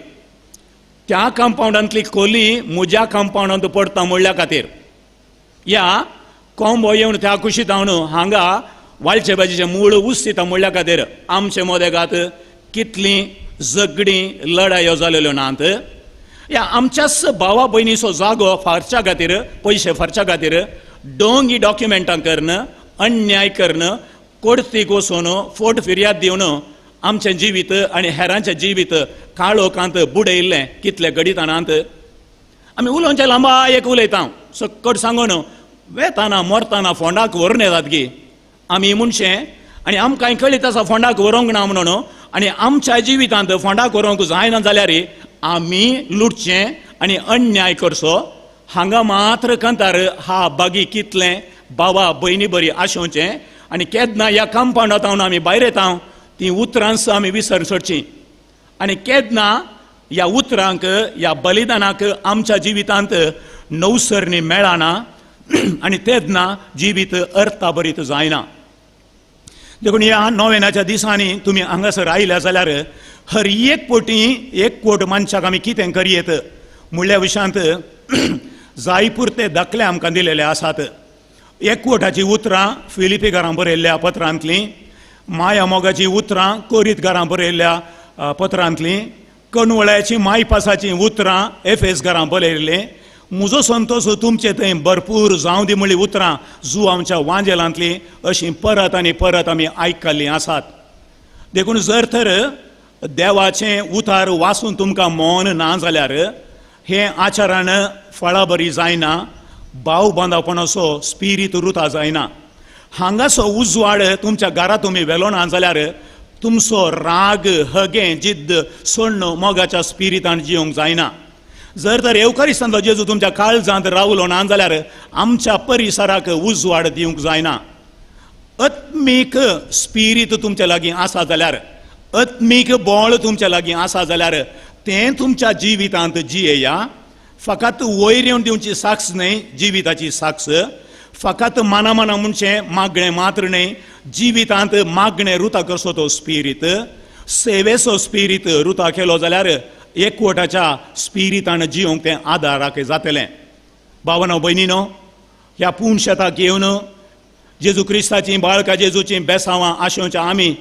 त्या कंपाउंडांतली खोली म्हज्या कंपाउंडांत पडटा म्हणल्या खातीर, या कोंबो येवन त्या कुशीत हांव हांगा वालचे भाजीचें मूळ उस्तिता म्हणल्या खातीर आमचे मोदेगात कितलीं झगडीं लढायो जालेल्यो नात. या आमच्याच भावा भयणीचो जागो फारच्या खातीर, पयशे फारच्या खातीर डोंगी डॉक्युमेंटां करणं, अन्याय करणं, कोर्टीक वचून फोट फिर्याद दिवन आमचें जिवीत आनी हेरांचें जिवीत काळोखांत बुडयल्लें कितले घडितानांत. आमी उलोवचें लांबा एक उलयता, सकट सांगून वेताना मरतना फोंडाक व्हरून येतात गे आमी मनशें. आनी आमकां कळीत आसा फोंडाक व्हरूंक ना म्हणून, आनी आमच्या जिवितांत फोंडाक व्हरूंक जायना जाल्यार आमी लुटचें आनी अन्याय करचो. हांगा मात्र कंतार हा बागी कितलें भावा भयणी बरी आशोवचें. आनी केन्ना ह्या कंपाउंडांत आमी भायर येता ती उतरांच आमी विसर सोडची. आनी केन्ना ह्या उतरांक, ह्या बलिदानाक आमच्या जिवितांत नवसरणी मेळना आनी तेन्ना जिवीत अर्थाभरीत जायना. देखून ह्या नोवेनाच्या दिसांनी तुमी हांगासर आयल्या जाल्यार हर एक पोटी एक कोट मनशाक आमी कितें करयेत म्हणल्या विशांत जाय पुरते दाखले आमकां दिलेले आसात. एकवटाची उतरां फिलिपिकारां बरयल्ल्या पत्रांतलीं, माया मोगाची उतरां कोरींतकारां बरयल्ल्या पत्रांतलीं, कणवळ्याची मायपासाची उतरां एफेसकारां बरयल्लीं, म्हजो संतोश तुमचे थंय भरपूर जावं दी म्हणली उतरां जू आमच्या वांजेलांतलीं अशीं परत आनी परत आमी आयकल्लीं आसात. देखून जर तर देवाचें उतार वाचून तुमकां मौन ना जाल्यार हें आचारान फळां बरी जायना, भाव बांदावपणाचो स्पिरीट रुता जायना. हांगासो उजवाड तुमच्या घरांत तुमी व्हेलो ना जाल्यार तुमचो राग, हगें, जिद्द, सोडण मोगाच्या स्पिरिटान जिवंक जायना. जर तर एवकारिस्तांतलो जेजू तुमच्या काळजांत रावलो ना जाल्यार आमच्या परिसराक उजवाड दिवंक जायना. आत्मीक स्पिरीट तुमच्या लागीं आसा जाल्यार, आत्मीक बळ तुमच्या लागीं आसा जाल्यार तें तुमच्या जिवितांत जियेया. फकत वयर येवन दिवची साक्ष न्हय, जिविताची साक्ष. फकत मना म्हणचे मागणें मात्र न्हय, जिवितांत मागणें रुता कसो तो स्पिरीट, सेवेचो स्पिरीट रुता केलो जाल्यार एकवटाच्या स्पिरिटान जिवंक तें आदाराक जातलें. भावनो भयणीनो, ह्या पूर्ण शेताक येवन जेजू क्रिस्ताची बाळकां जेजूची बेसांवां आशोवच्या आमी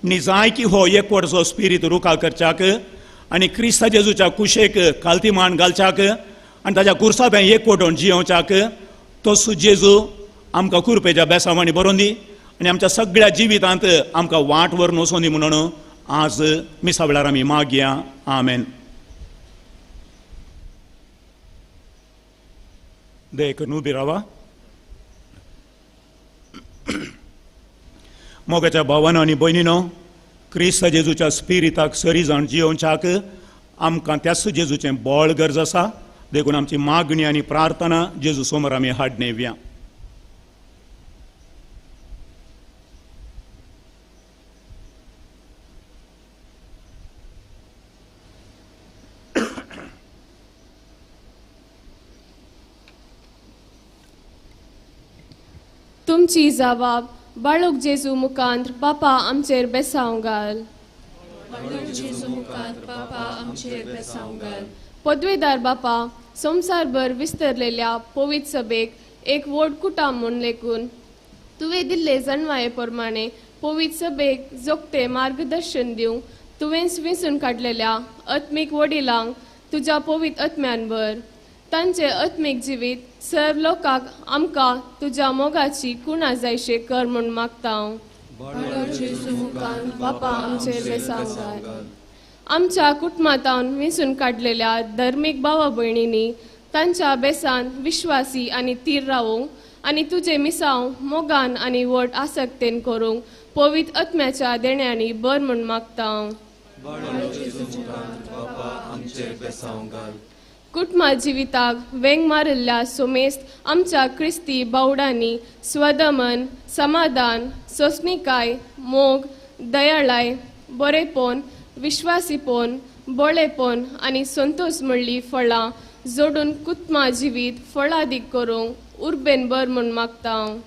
निजाय की हो एकवटचो स्पिरीट रुखा करच्याक आनी क्रिस्ता जेजूच्या कुशेक काल्तिमान घालच्याक आनी ताच्या कुर्सांत एकवटून जियोवच्याक तोच जेजू आमकां कुरपेच्या बेसांवांनी बरोवन दी आनी आमच्या सगळ्या जिवितांत आमकां वाट व्हरून वचूं दी म्हणून आज मिसा वेळार आमी मागया. आमेन. देख न्हू बी रावा. मोगाच्या भावानो आनी भयणीनो, क्रिस्त जेजूच्या स्पिरिटाक सरी जावन जियोवच्याक आमकां त्याच जेजूचें बळ गरज आसा. देखून आमची मागणी आनी प्रार्थना जेजू समोर आमी हाडून येवया. तुमची जबाब बाळूक जेजू मुखांत बापा आमचेर बेसांव घाल. पदवेदार बापा, संवसारभर विस्तरलेल्या पवित्र सभेक एक व्हड कुटाम म्हूण लेखून तुवें दिल्ले जणवाये प्रमाणे पवित्र सभेक जोगते मार्गदर्शन दिवंक तुवें वेंचून काडलेल्या आत्मीक वडिलांक तुज्या पवित्र आत्म्यान भर. तांचे आत्मीक जिवीत सर्व लोकांक आमकां तुज्या मोगाची कुणा जायशे कर म्हूण मागता हांव. बापा आमचेर बेसांव घाल. आमच्या कुटुंबांत वेंचून काडलेल्या धर्मीक भावा भयणींनी तांच्या बेसान विश्वासी आनी तीर रावूंक आनी तुजे मिसांव मोगान आनी व्हड आसक्तेन करूंक पवित्र आत्म्याच्या देण्यांनी बर म्हूण मागता हांव. कुटुंबा जिविताक वेंग मारिल्ल्या सोमेस्त आमच्या क्रिस्ती बावडांनी स्वदमन, समाधान, सोंसणीकाय, मोग, दयाळाय, बरेपण, विश्वासीपण, बळेपण आनी संतोष म्हणली फळां जोडून कुटुंबा जिवीत फळादीक करूंक उर्बेन बर म्हूण मागता हांव.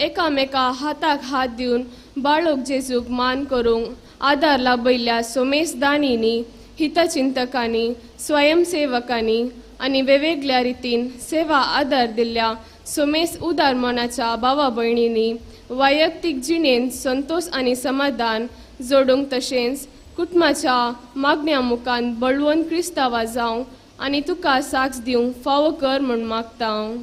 एकामेका हाताक हात दिवन बाळोक जेजूक मान करूंक आदार लाभयल्ल्या सोमेस्त दानींनी, हितचिंतकांनी, स्वयंसेवकांनी आनी वेगवेगळ्या रितीन सेवा आदार दिल्ल्या सोमेस्त उदार मनाच्या भावा भयणींनी वैयक्तीक जिणेंत संतोष आनी समाधान जोडूंक तशेंच कुटुंबाच्या मागण्या मुखांत बळवून क्रिस्तांवां जावंक आनी तुका साक्ष दिवंक फावो कर म्हूण मागता हांव.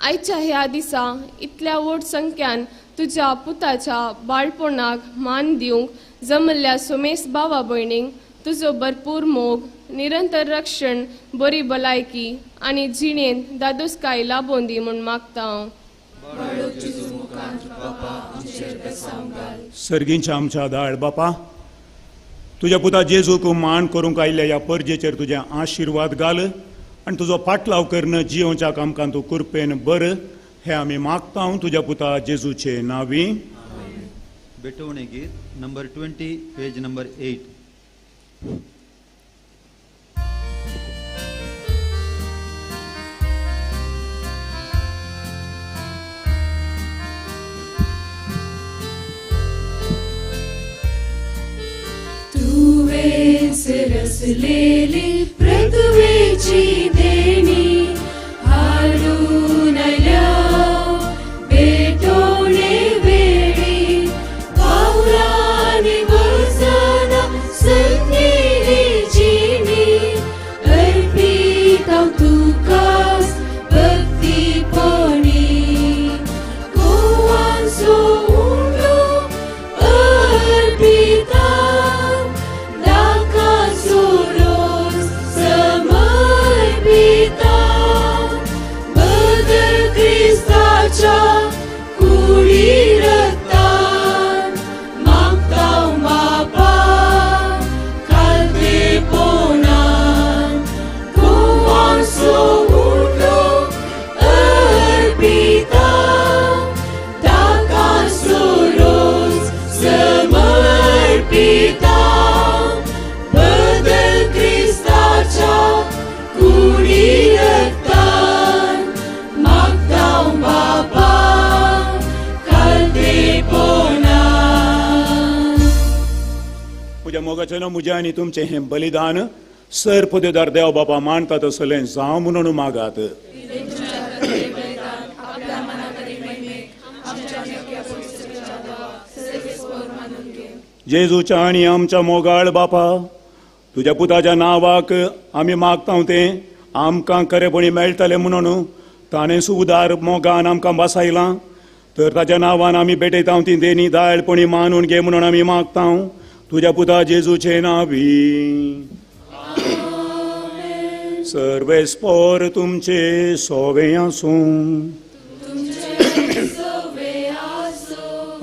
आयच्या ह्या दिसा इतल्या व्हड संख्यान तुज्या पुताच्या बाळपणाक मान दिवंक जमल्ल्या सोमेस्त भावा भयणींक तुजो भरपूर मोग, निरंतर रक्षण, बरी भलायकी आनी जिणेंत दादोसकाय लाबोवन दी म्हूण मागता हांव. सर्गींच्या आमच्या दाळ बापा, तुज्या पुता जेजूक मान करूंक आयिल्ल्या ह्या परजेचेर तुजें आशिर्वाद घाल आनी तुजो पाटलाव करून जियोवच्याक आमकां तूं कृपेन बर. हें आमी मागता हांव तुज्या पुता जेजूचे नांवी. बेटवणे गीत नंबर 20, पेज नंबर 8. सरसलेली प्रथवेची देणी हाडून आयल्या भेटोणे वेळी पावलांनी वळसना संगीली जिणी अर्पीत हांव तुकाच भक्तीपणी गोवांचो उंडो अर्पिता दाकाचो रोस समर्पिता बदल क्रिस्ताच्या कुडी रक्तान मागता हांव बापा खालतेपणान गोवांचो उंडो अर्पिता दाकाचो रोस समर्पिता बदल क्रिस्ताच्या कुडी रक्तान मागता हांव बापा खालतेपणान म्हज्या मोगाचें म्हजें आनी तुमचें हें बलिदान सर पदेदार देव बापा मानता तसलें जावं म्हणून मागात. जेजूच्या आनी आमच्या मोगाळ बापा तुज्या पुताच्या नांवाक आमी मागता तें आमकां खरेपणी मेळटलें म्हणून ताणें सुदार मोगान आमकां बसायलां तर ताच्या नांवान आमी भेटयता ती देणी दायळपणी मानून घे म्हणून आमी मागता तुज्या पुता जेजूचे नांवी. सर्वेस्पोर तुमचे सोवे आसूं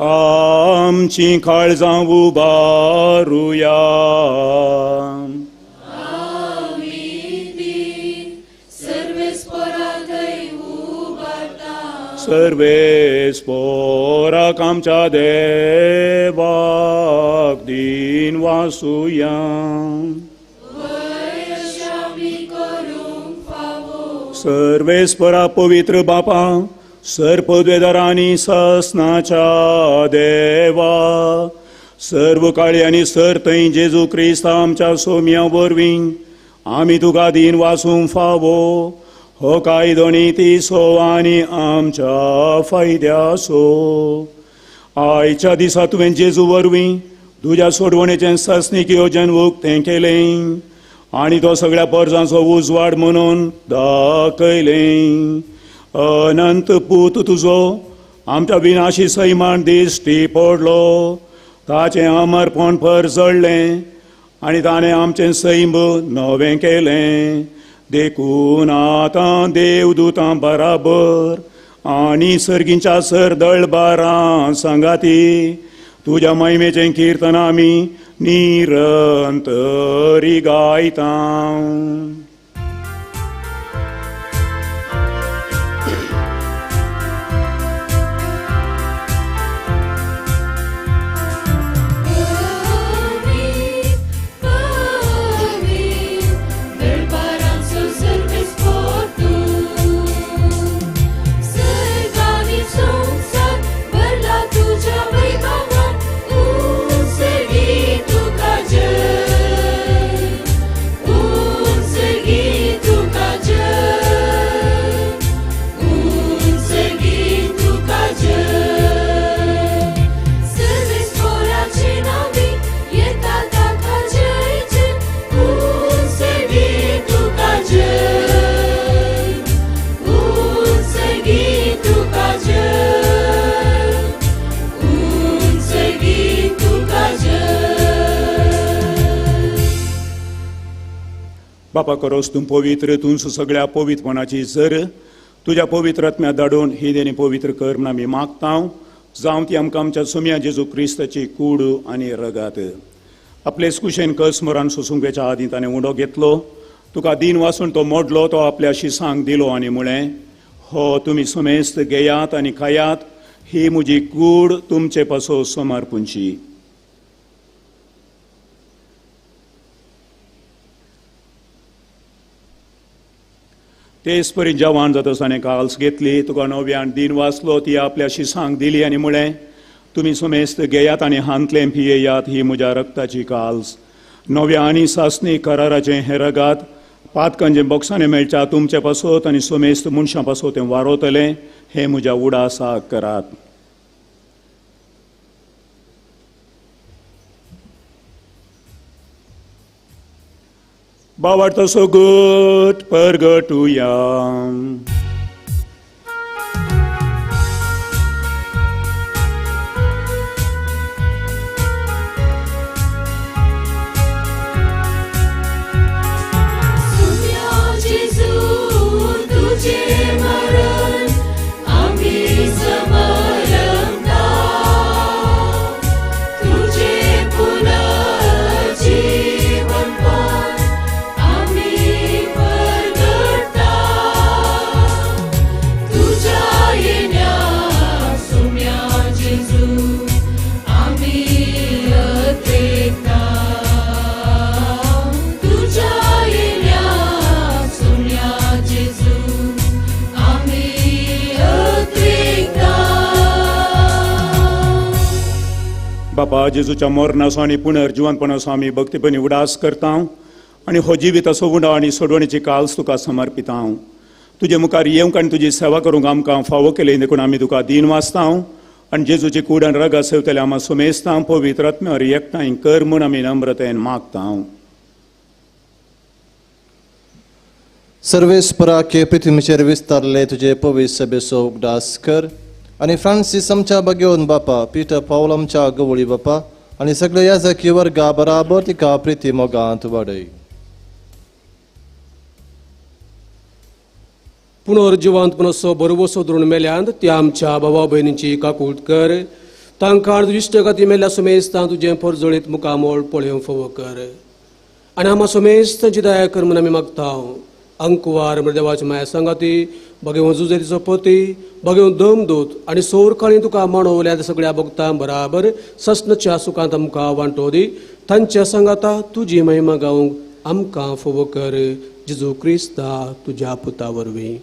आमची काळजां उबारुया सर्वेस्पोराक आमच्या देवाक दिन वासुया. सर्वेस्परा पवित्र बापा सर पदवेदारांनी ससनाच्या देवा सर्व काळी आनी सर थंय जेजू क्रिस्त आमच्या सोम्या वरवीं आमी तुका दिन वासूंक फावो हो कायदो ती सो आनी आमच्या फायद्यासो. आयच्या दिसा तुवें जेजू वरवीं तुज्या सोडवणेचें ससनीक येवजन उक्तें केलें आनी तो सगळ्या परजांचो उजवाड म्हणून दाखयलें. अनंत पूत तुजो आमच्या विनाशी सैमान दिश्टी पडलो ताचें अमरपण परजळ्ळें आनी ताणें आमचें सैम नवें केलें. देखून आतां देवदूतां बराबर आनी सर्गींच्या सर दळबारां सांगाती तुज्या महिमेचें किर्तन आमी निरंतरी गायता. बापा करोस तूं पवित्र तूं सगळ्या पवित्रपणाची जर तुज्या पवित्र आत्म्या धाडून ही देणी पवित्र कर म्हूण आमी मागता. जावं ती आमकां आमच्या सोम्या जेजू क्रिस्ताची कूड आनी रगात. आपलेच कुशेन कसमरान सोसूंकेच्या आदीं ताणें उंडो घेतलो तुका दिन वासून तो मोडलो तो आपल्या शिसांक दिलो आनी म्हळें हो तुमी समेस्त घेयात आनी खायात ही म्हजी कूड तुमचे पासो समर्पूंची. तेच परी जेवण जाता ताणें काल्स घेतली तुका नव्यान दिन वाचलो ती आपल्या शिसांक दिली आनी म्हळें तुमी समेस्त घेयात आनी हांतलें पियेयात ही म्हज्या रक्ताची काल्स नव्या आनी सासणी कराराचें हें रगात पातकांचें बॉक्सांनी मेळच्या तुमचे पासत आनी सोमेस्त मनशां पासत तें वारोतलें हें म्हज्या उडासाक करात. बावार्थ सोगूत परगटुया. बापा जेजूच्या मरणाचो आनी पुनर्जिवनपणाचो आमी भक्तीपणी उडास करता आनी हो जिविताचो उडा आनी सोडवणेची काल्स तुका समर्पिता. तुजे मुखार येवंक आनी तुजी सेवा करूंक आमकां फावो केले देखून आमी तुका दीन वाचता आनी जेजूची कूड आनी रगा सेवतले आमी सुमेस्ता पवित्र आत्म्यावर एकठांय कर म्हूण आमी नम्रतेन मागता. सर्वेस्पराके पृथ्वीचेर विस्तारले तुजे पवित्र सभेचो उगडास कर आनी फ्रांसीस आमच्या बगेवन बापा, पीटर पावल आमच्या गवळी बापा आनी सगळे याजकी वर्गा बराबर तिका प्रिती मोगांत वाडय. पुनर्जिवंतपणाचो बरोबर सोदरून मेल्यांत त्या आमच्या भावा भयणींची काकूट कर. तांकां इश्टगती मेल्या सुमेस्तां तुजें परजळीत मुखामोळ पळोवंक फावो कर आनी आम्हा सुमेस्तांची दया कर म्हूण आमी मागता. अंकुवार देवाची माया सांगाती भगेवन जुजेरीचो पती भगेवन दमदूत आनी सौरकाळी तुका माणवल्या सगळ्या भक्तां बराबर सस्नच्या सुखांत आमकां वांटो दी. तांच्या सांगाता तुजी महिमा गावंक आमकां फोव कर. जेजू क्रिस्ता तुज्या पुता वरवीं.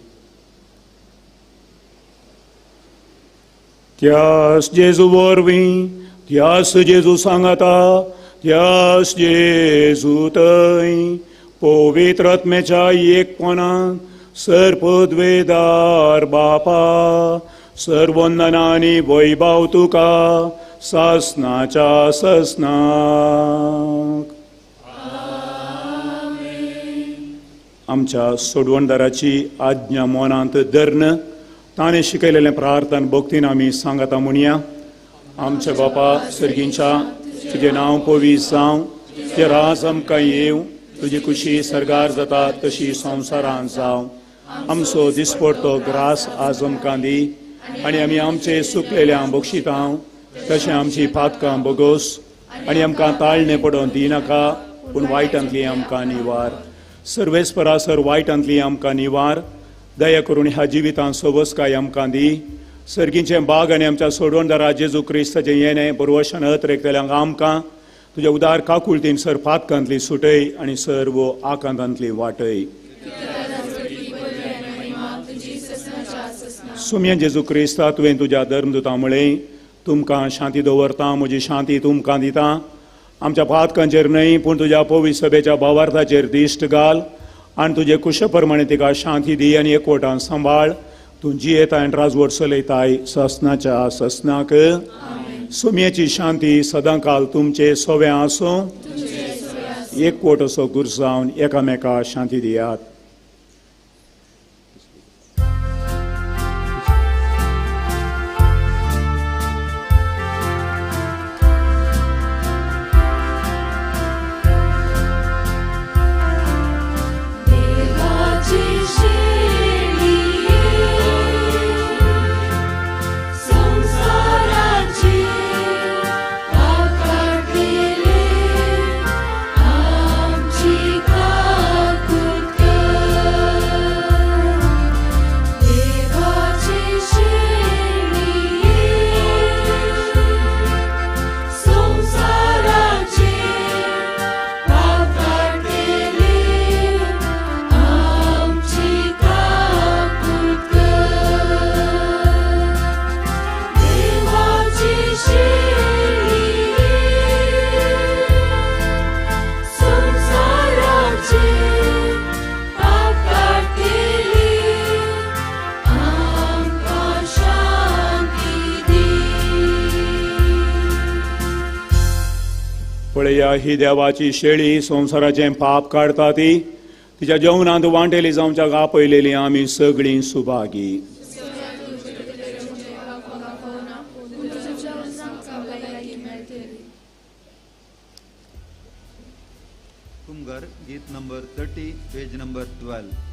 त्यास जेजू वरवीं त्यास जेजू सांगाता त्यास जेजू थंय पवित्र आत्म्याच्या एकपणान सर्पद्वेदार बापा सर्वंदनानी वैभव तुका सासनाच्या ससनाक. आमच्या सोडवणदाराची आज्ञा मोनांत धरन ताणें शिकयलेलें प्रार्थना भक्तीन आमी सांगता म्हणया. आमच्या बापा सर्गींच्या तुजें नांव पवित्र जावं, तुजें राज आमकां येवं, तुजी खुशी सरगार जाता तशी संवसारांत जावं. आमचो दिसपडतो ग्रास आज आमकां दी आनी आमी आमचे सुकलेल्या बक्षिता तशें आमची पातकां बोगोस आनी आमकां ताळणे पडोवन दिनाका पूण वायटांतली आमकां निवार. सर्वेस्परासर वायटांतली आमकां निवार. दया करून ह्या जिवितांत सवस्काय आमकां दी. सर्गींचें बाग आनी आमच्या सोडवणदारा जेजू क्रिस्ताचें येणें बरोवशान रेखतल्यांक आमकां तुज्या उदार काकुळतीन सर पातकांतली सुटय आनी सर्व आकांतांतली वाटय. सुम्य जेजू क्रिस्ता तुवें तुज्या धर्मदुता म्हळें तुमकां शांती दवरता, म्हजी शांती तुमकां दिता. आमच्या पातकांचेर न्हय पूण तुज्या पवित्र सभेच्या भावार्थाचेर दिश्ट घाल आनी तुजे कुशे प्रमाणे तिका शांती दी आनी एकवटान सांबाळ. तूं जियेताय आनी राजवट चलयताय ससनाच्या ससनाक. सुम्येची शांती सदां काल तुमचे सोवे आसूं. एकवट असो गुरसावन एकामेका शांती दियात. आमची काकूट कर. ही देवाची शेळी संवसाराचें पाप काडटा ती तिच्या जेवणांत वांटेली जावच्याक आपयलेली आमी सगळीं सुभागी. कुमगर गीत नंबर 30 पेज नंबर 12.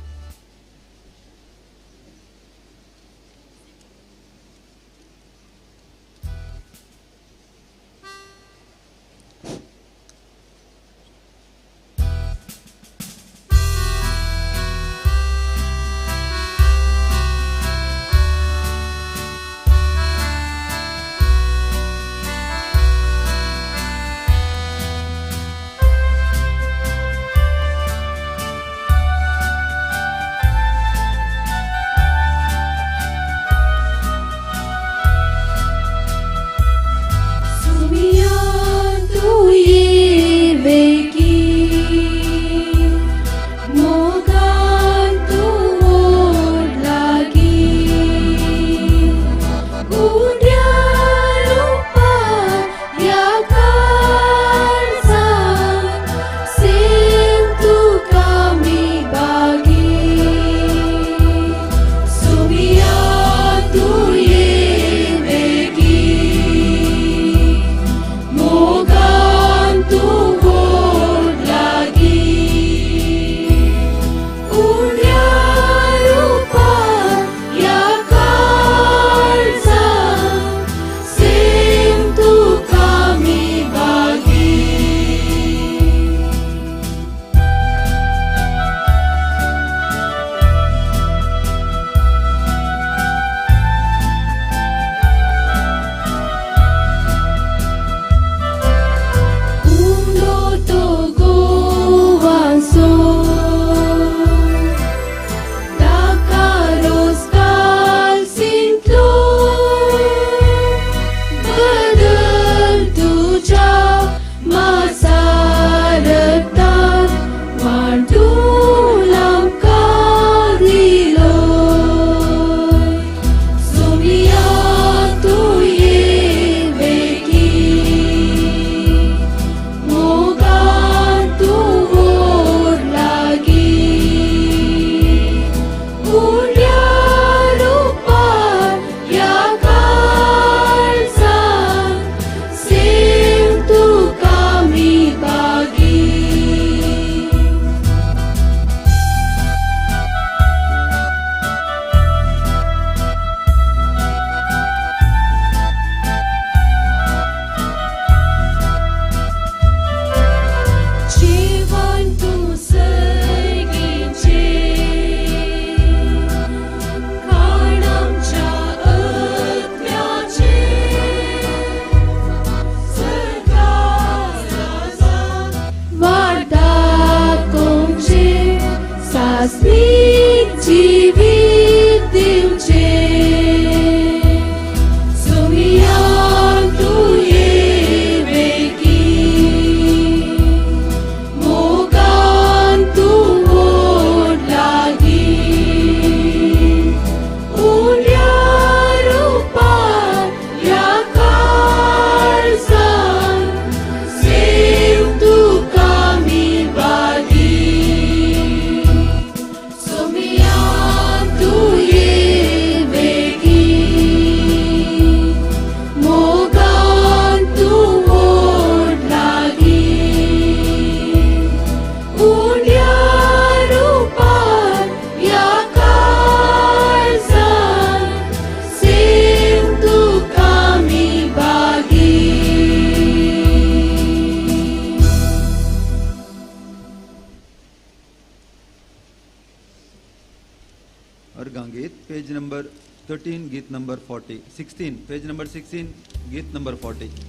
अर्गांगीत पेज नंबर 13 गीत नंबर 40 16 पेज नंबर 16 गीत नंबर 40.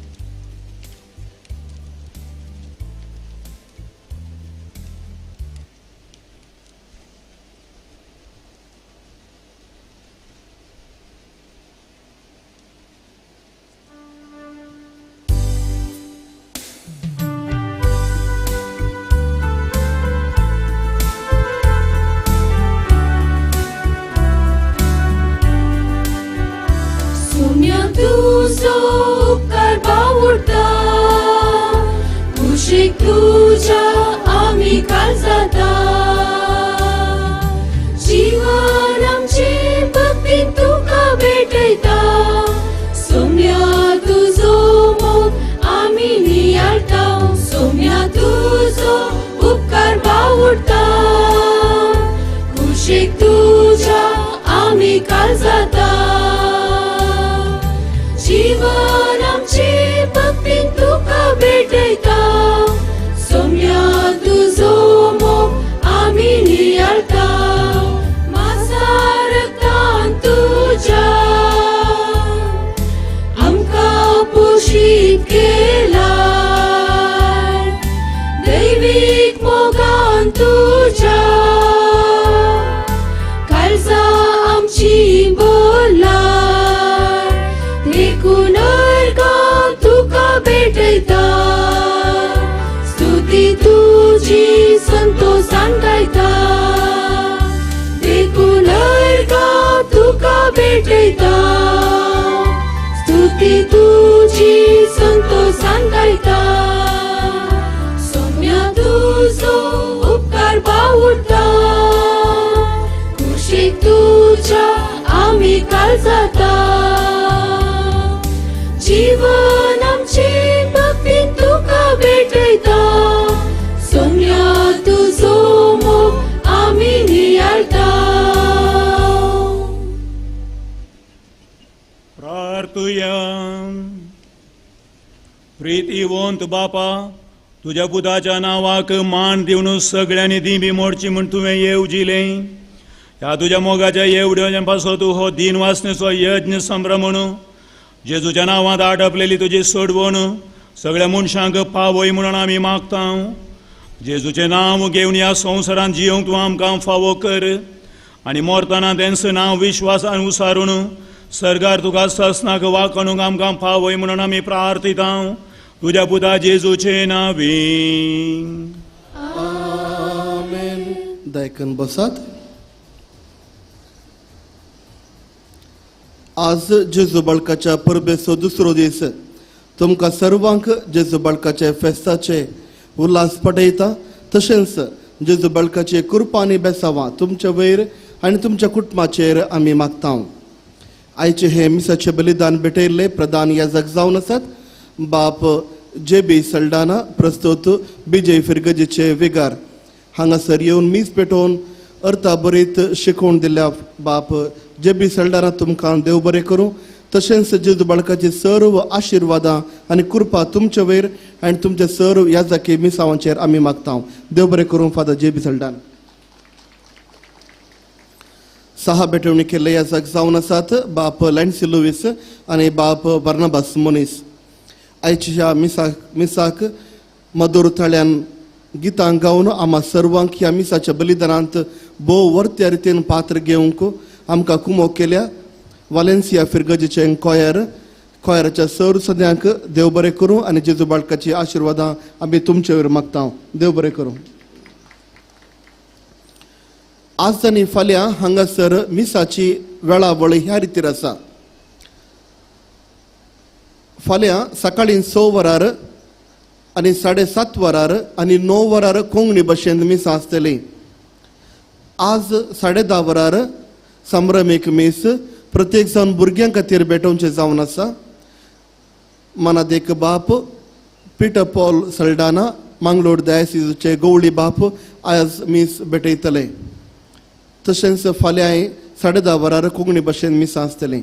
Sumiał dużo upkar काल जाता जीवन आमचे भक्तीन तुका भेटयता सोम्या तुजो मोग आमी नियाळता माझा रक्तान तुझ्या आमकां पोशीत केला दैवीक मोगान तुझ्या काळजा आमची बोला देखून अर्गां तुका भेटयता स्तुती तुजी संतोषान गायता देखून अर्गां तुका भेटयता स्तुती तुजी संतोषान गायता सोम्या तुजो उपकार बावुरता कुशीक तुझ्या आमी काल जाता जीवन आमचे भक्तीन तुका भेटयता सोम्या तुजो मोग आमी नियाळता प्रार्थुया प्रितीवंत बापा तुझ्या पुताच्या नावाक मान दिवन सगळ्यांनी दिंबी मोडची म्हण तुवें येवजिलें ह्या तुझ्या मोगाच्या येवड्या पासो तूं हो दिन वासनेचो यज्ञ संभ्रमण जेजूच्या नांवांत आटपलेली तुजी सोडवण सगळ्या मनशांक पावय म्हणून आमी मागता जेजूचें नांव घेवन ह्या संवसारांत जियोंक तूं आमकां फावो कर आनी मोरतना तेंचं नांव विश्वासान उसारून सर्गार तुका ससनाक वाकणूक आमकां फावय म्हणून आमी प्रार्थिता तुझ्या पुता जेजूचे नावी आमेन. दायकन बसात. आज जेजू बाळकाच्या परबेचो दुसरो दीस तुमकां सर्वांक जेजू बाळकाचे फेस्ताचे उल्हास पटयता तशेंच जेजू बाळकाची कृपा आनी बेसावां तुमच्या वयर आनी तुमच्या कुटुंबाचेर आमी मागता. आयचे हे मिसाचे बलिदान भेटयल्ले प्रधान याजक जावन आसात बाप जेबी सल्डाना प्रस्तुत बिजय फिरगजेचे वेगार हांगासर येवन मीस पेटोवन अर्था बरीत शिकवण दिल्या बाप जेबी सल्डाना तुमकां देव बरें करूं तशेंच जेजू बाळकाची सर्व आशिर्वादां आनी कृपा तुमचे वयर आनी तुमचे सर्व याजकी मिसावांचेर आमी मागता. देव बरें करूं फादर जेबी सल्डाना. 6 बेटवणी केल्ले याजक जावन आसात बाप लॅन्सी लुईस आनी बाप बर्नाबास मोनीस. आयच्या मिसाक मधुर थाळ्यान गितां गावन आम्हा सर्वांक ह्या मिसाच्या बलिदानांत भोव वर्त्या रितीन पात्र घेवंक आमकां कुमोग केल्या. वालेन्सिया फिरगजेचे कॉयराच्या सर्व सद्यांक देव बरें करूं आनी जेजू बाळकाची आशिर्वादां आमी तुमचे वयर मागता. देव बरें करूं. आज आनी फाल्यां हांगासर मिसाची वेळावळ ह्या रितीर आसा. फाल्यां सकाळीं 6 वरार आनी 7:30 वरार आनी 9 वरार कोंकणी भाशेंत मिसां आसतली. आज 10:30 वरार संभ्रमीक मीस प्रत्येक जावन भुरग्यां खातीर भेटोवचें जावन आसा. मानादेक बाप पिटर पॉल सल्डाना मांगलोर डायसिसचे गवळी बाप आज मीस भेटयतले. तशेंच फाल्यां 10:30 वरार कोंकणी भाशेंत मिसां आसतलीं.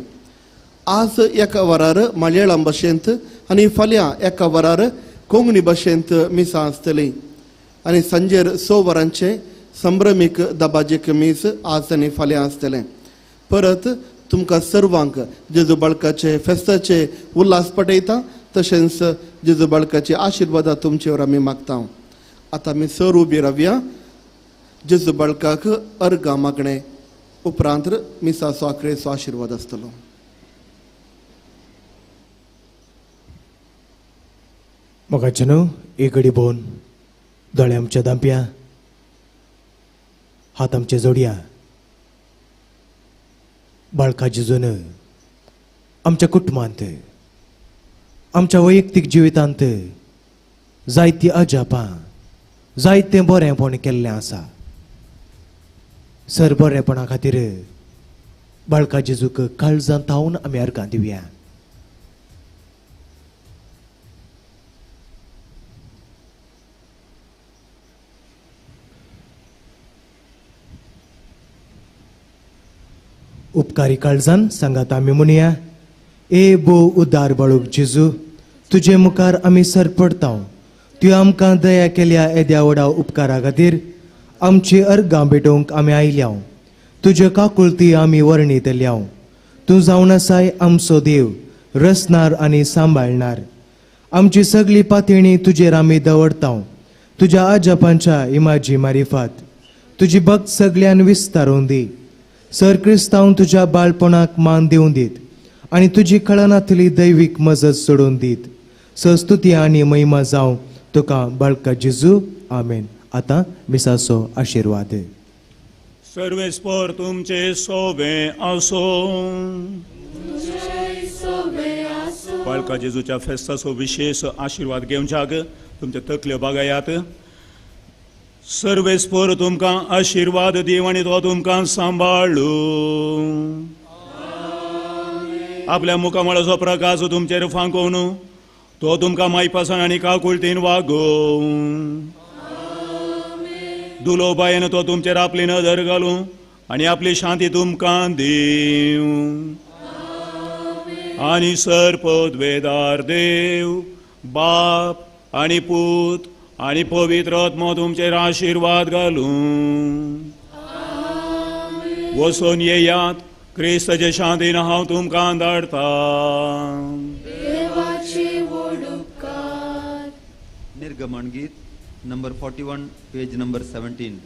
आज 1 वरार मलयाळम भाशेंत आनी फाल्यां 1 वरार कोंकणी भाशेंत मिसां आसतलीं. आनी सांजेर 6 वरांचे संभ्रमीक दबाजेक मीस आज आनी फाल्यां आसतलें. परत तुमकां सर्वांक जेजू बाळकाचे फेस्ताचे उल्हास पटयता तशेंच जेजू बाळकाची आशिर्वादां तुमचे वर आमी मागता. आतां आमी सर उबी रावया. जेजू बाळकाक अर्गां मागणें उपरांत मिसाचो आखरेचो आशिर्वाद आसतलो. मोगाचे न्हू एक घडी भोवन दोळे आमच्या दांप्या हात आमचे जोडया. बाळका जेजून आमच्या कुटुंबांत आमच्या वैयक्तीक जिवितांत जायतीं अजापां जायतें बरेंपण केल्लें आसा. सर बरेपणा खातीर बाळका जेजूक काळजांत थावन आमी अर्गां दिवया. उपकारी काळजान सांगात आमी म्हणया, ए बो उदार बाळूक जेजू, तुजे मुखार आमी सरपडता. तू आमकां दया केल्या येद्या व्हडा उपकारा खातीर आमची अर्गां भेटोवंक आमी आयल्या. तुजे काकुळती आमी वर्णितल्या. तूं जावन आसाय आमचो देव, रचणार आनी सांबाळणार. आमची सगळी पातळी तुजेर आमी दवरता. तुज्या आजापांच्या इमाजी मारिफात तुजी भक्त सगळ्यान विस्तारून दी. सर क्रिस्तांव तुज्या बाळपणाक मान दिवन दीत आनी तुजी कळनातली दैवीक मजत सोडून दीत. स्तुती आनी महिमा जावं तुका बाळका जेजू. आमेन. आतां मिसाचो आशिर्वाद. सर्वेस्पर तुमचे सोबे असो. बाळका जेजूच्या फेस्ताचो विशेष आशिर्वाद घेवच्याक तुमचे तकल्यो बगायात. सर्वेस्पर तुमकां आशिर्वाद दिव आनी तो तुमकां सांबाळू. आपल्या मुखामळाचो प्रकाश तुमचेर फांकोवन तो तुमकां मायपासन आनी काकुळटीन वागोव. दुलो बायेन तो तुमचेर आपली नदर घालूं आनी आपली शांती तुमकां दिव. आनी सरपदवेदार देव बाप आनी पूत आनी पवित्र आत्मो तुमचेर आशिर्वाद घालूं. वचून येयात, क्रिस्ताचे शांतीन हांव तुमकां धाडटा. निर्गमन गीत नंबर 41, पेज नंबर 17.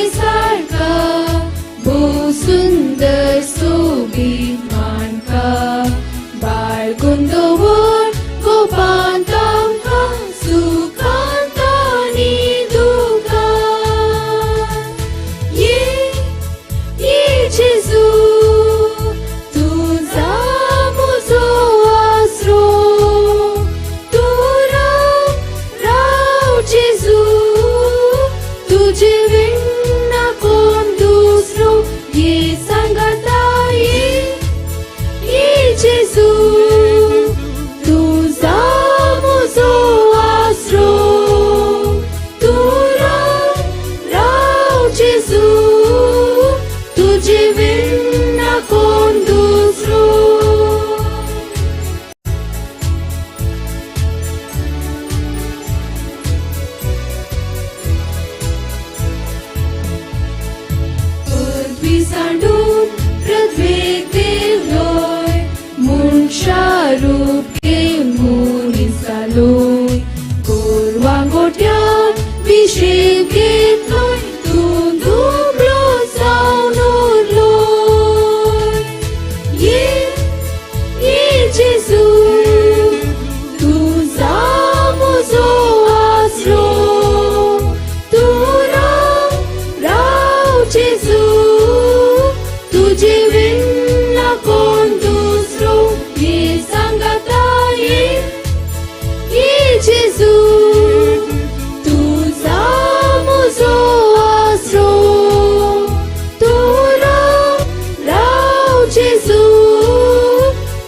सारखा बहु सुंदर सोबीत मानका बाळगून दवर गोपांत आमकां सुखांत आनी दुखांत. ये जेजू तुझा म्हजो आसरो. तूं राव जेजू तुजे जेजू तुझा म्हजो आसरो. तूं राव जेजू तुजे विना कोण दुसरो. पृथ्वी सांडून पृथ्वेक देवलोय शारूप घेवन मनीस जालोय. गोरवांगोट्यान विशेक घेतलोय. तूं दुबळो जावन उरलोय. ये जेजू तुझा म्हजो आसरो. तूं राव जेजू तुजे विना कोण दुसरो. जेजू तुझा म्हजो आसरो. तूं राव जेजू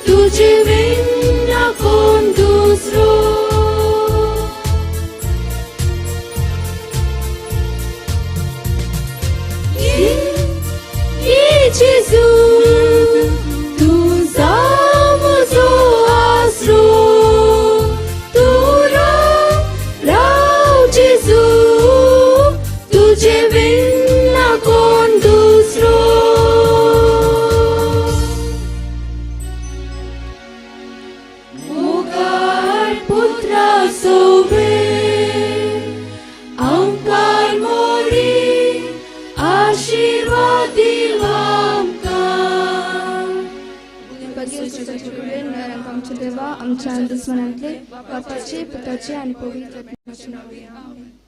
तुजे विना कोण दुसरो. जेजू तुझा म्हजो आसरो. जेजू तुजे विना कोण दुसरो. मोगाळ पुत्रा सोबे आमकां मोरी आशिर्वाद दिव आमकां. आमच्या देवा आमच्या दुस्मनांतले बापाचे पुताचे आणि पवित्र आत्म्याचे नावे. आमेन.